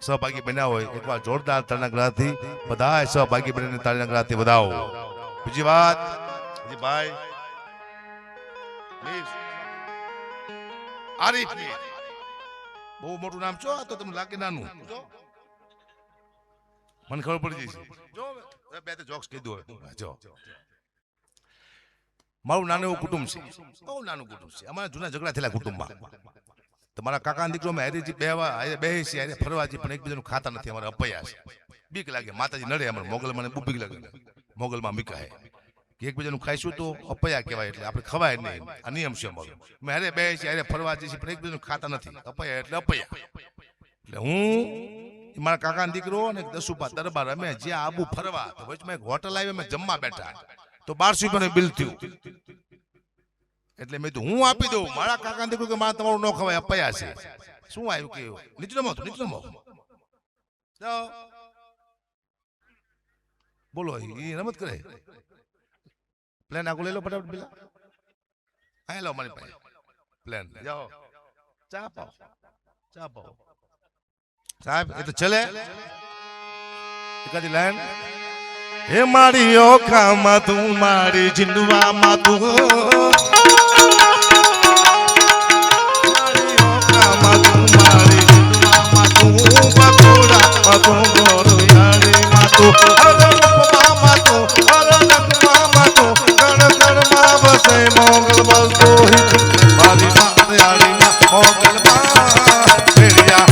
સહભાગી બન્યા હોય એકવાર જોરદાર તાળીના ગળાથી બધા સહભાગી બનીને તાળીના ગળાથી વધાવો. બીજી વાત ભાઈ આરીફ બહુ મોટું નામ છો તો તમને લાગે નાનું. મને ખબર પડી જશે. જો બે તો જોક્સ કહી દો. જો મારું નાનું એવું કુટુંબ છે, બહુ નાનું કુટુંબ છે. અમારા જૂના ઝઘડા થયેલા કુટુંબમાં. તમારા કાકા દીકરો મેં હરીજી બેસી હારે ફરવાજી પણ એકબીજાનું ખાતા નથી. અમારે અપૈયા છે, બીક લાગે. માતાજી નડે અમારે મોગલમાં બહુ બીક લાગે. મોગલમાં મીકા હે કે એકબીજાનું ખાઈશું તો અપૈયા કહેવાય, એટલે આપણે ખવાય નહીં. આ નિયમ છે અમારો. મેં હારે બેસી હારે ફરવાજી છે પણ એકબીજાનું ખાતા નથી. અપૈયા એટલે અપૈયા. એટલે હું મારા કાકા દીકરો અને દસુપા દરબાર અમે જ્યાં આબુ ફરવા તો વચમાં એક હોટલ આવી, અમે જમવા બેઠા તો 1200 રૂપિયાનું બિલ થયું. એટલે મેં તો હું આપી દઉં. મારા કાકા દીકરો કે મારા તમારું ન ખવાય, અપૈયા છે. શું આવ્યું કે નીચે બોલો એ રમત કરે. પ્લેન આગળ લઈ લો ફટાફટ. પેલા અહીં લો મારી પાસે પ્લેન. જાઓ ચા પાઓ સાહેબ. એ તો ચલે એકાદી લાઈન. હે મારી ઓખામાં તું, મારી જીંદવામાં તું, મારી ઓખામાં તું, મારી જીંદવામાં તું, બકોડામાં તું, ગોરયાળીમાં તું, હરણમાં તું, હરણમાં તું, કણ કણમાં વસે મોગલ બલતો હિત. મારી માતયાળીમાં મોગલમાં ભેડિયા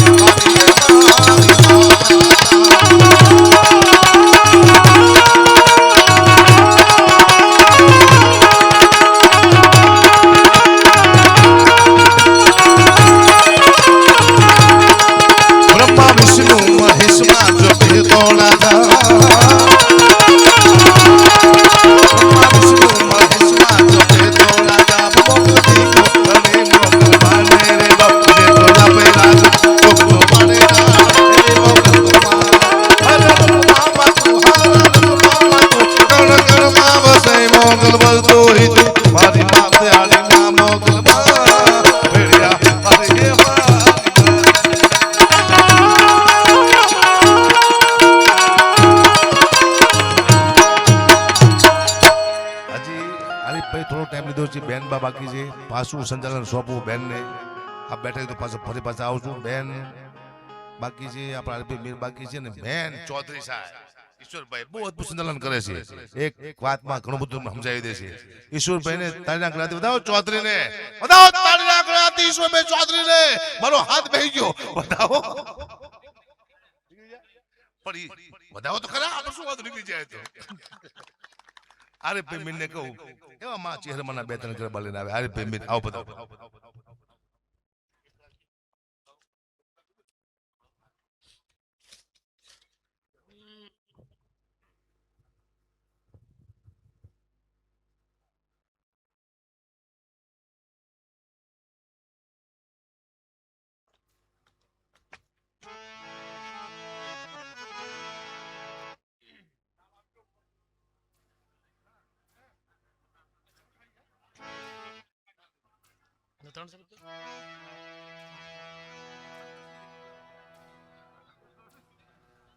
બાકી છે. પાછું સંચાલન સોંપવું બેનને. આ બેઠક તો પાછું ફરી પાછા આવશું. બેન બાકી છે, આપણા આરપી મીર બાકી છે ને બેન ચૌધરી સાહેબ ઈશ્વરભાઈ બહુ અદભુત સંચાલન કરે છે. એક વાતમાં ઘણું બધું સમજાવી દે છે. ઈશ્વરભાઈને તાળીના ગળાથી વધાવો. ચૌધરીને વધાવો. તાળીના ગળાથી ઈશ્વરભાઈ ચૌધરીને. મારો હાથ બેહી ગયો. વધાવો પણ વધાવો તો ખરા. આપણે શું વાત નીકળી જાય તો. આરપી મીરને કહું એવા માં ચહેરામાંના 2-3 ગરબા લઈને આવે. આરપી મીર આવો બધા.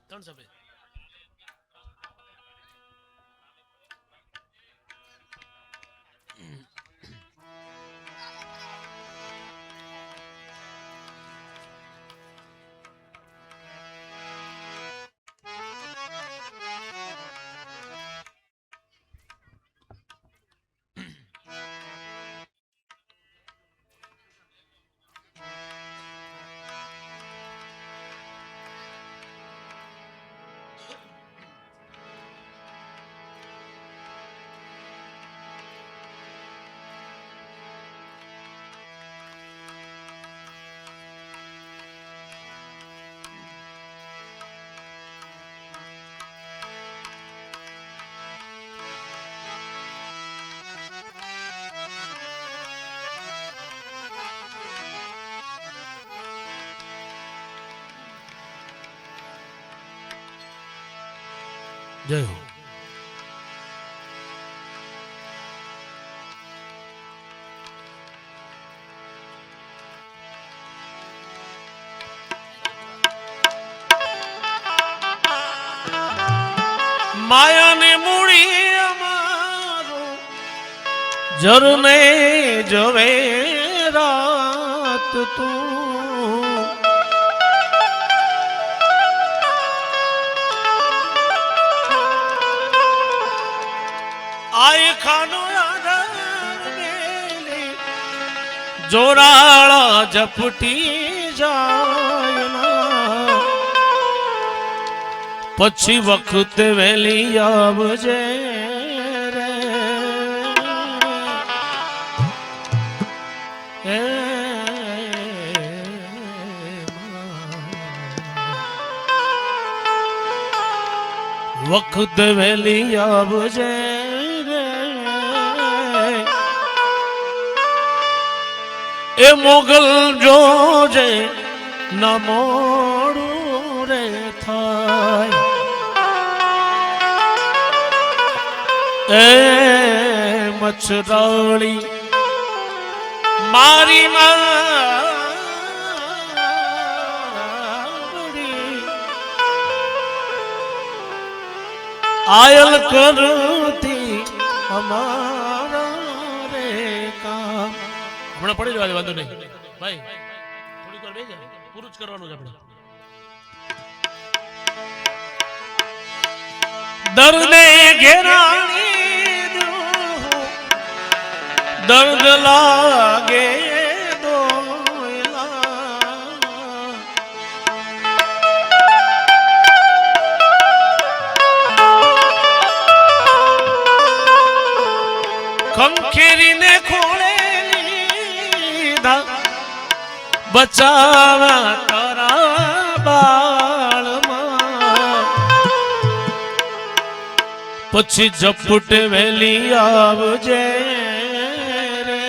ત્રણ સભ્ય જય હો. માયાને મૂડી અમારું જરને જવે રાત તું આય ખાનો આધાર જોરાળા ઝપટી જાય પછી વખતે વેલી આવજે રે વખત વેલી આવજે રે એ મોગલ જોજે ન મોડું રે થાય એ મચ્છરાળી મારી આયલ કરતી અમારા રે કામ હમણાં પડી જવા દે વાંધો નહીં ભાઈ થોડીક વાર બેસી જા પૂરું જ કરવાનું છે આપણે દર્દે ઘેરાણી દર્દ લાગે ખંખેરીને ખોળે લીધા બચાવા તારા બાળમાં પછી ઝપટ વેલી આવજે રે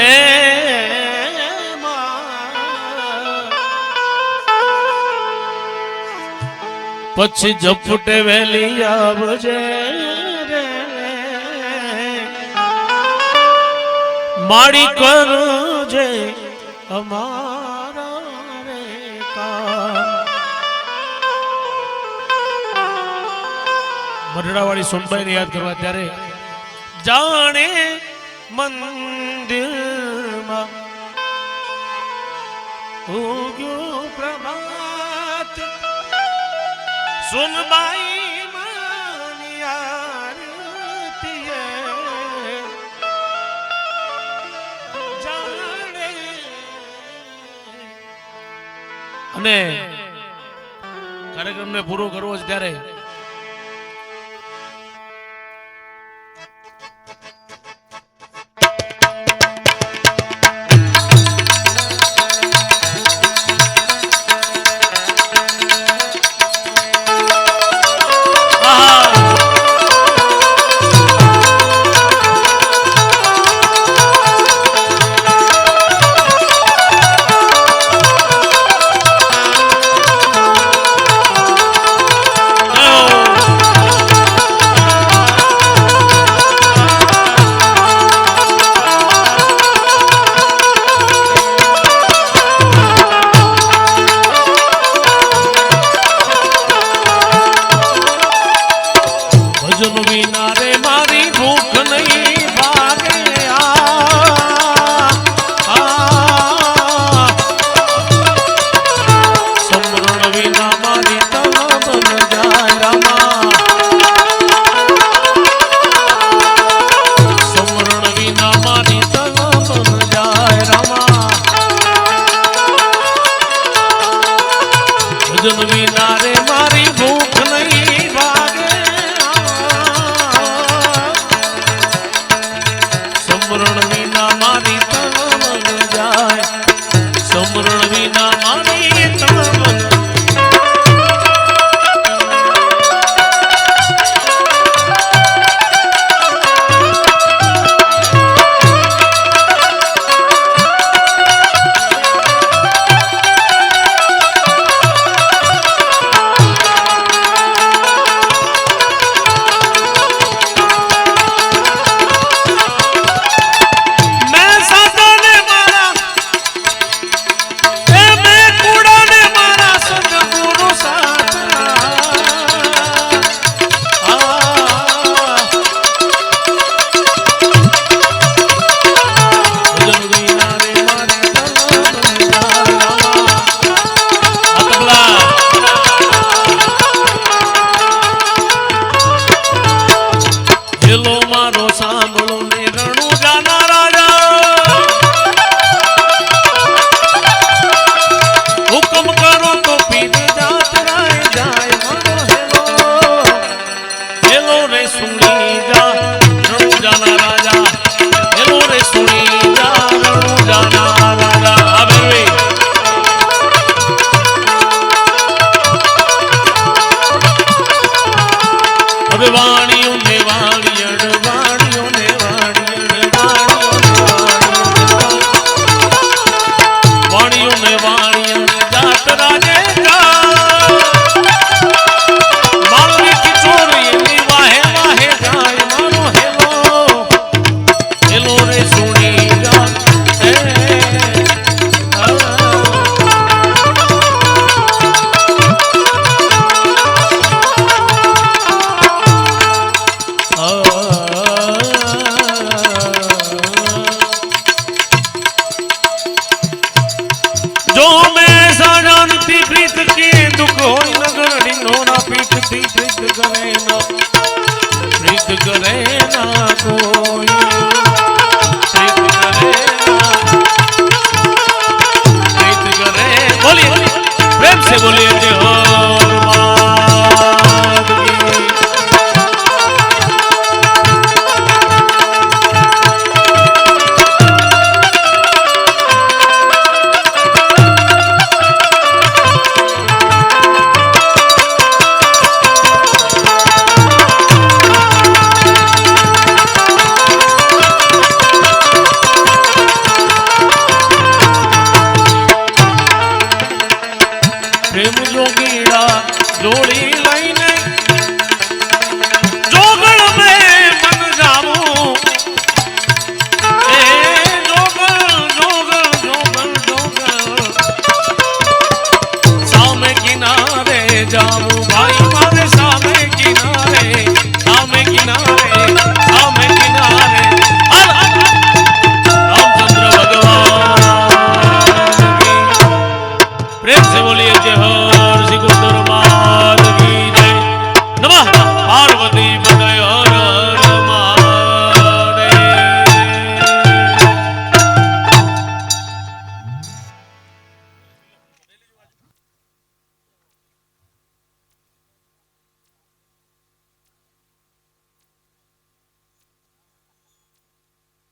એ પછી ઝપટ વેલી આવજે રે માડી કરજે અમારા રે મરડાવાળી સોનબાઈને યાદ કરવા ત્યારે જાણે મંદિરમાં ઉગ્યો પ્રભાત સુનબાઈ માની આરતીએ જાણે અને કાર્યક્રમને પૂરો કરવો છે ત્યારે મારો સાંભળો ને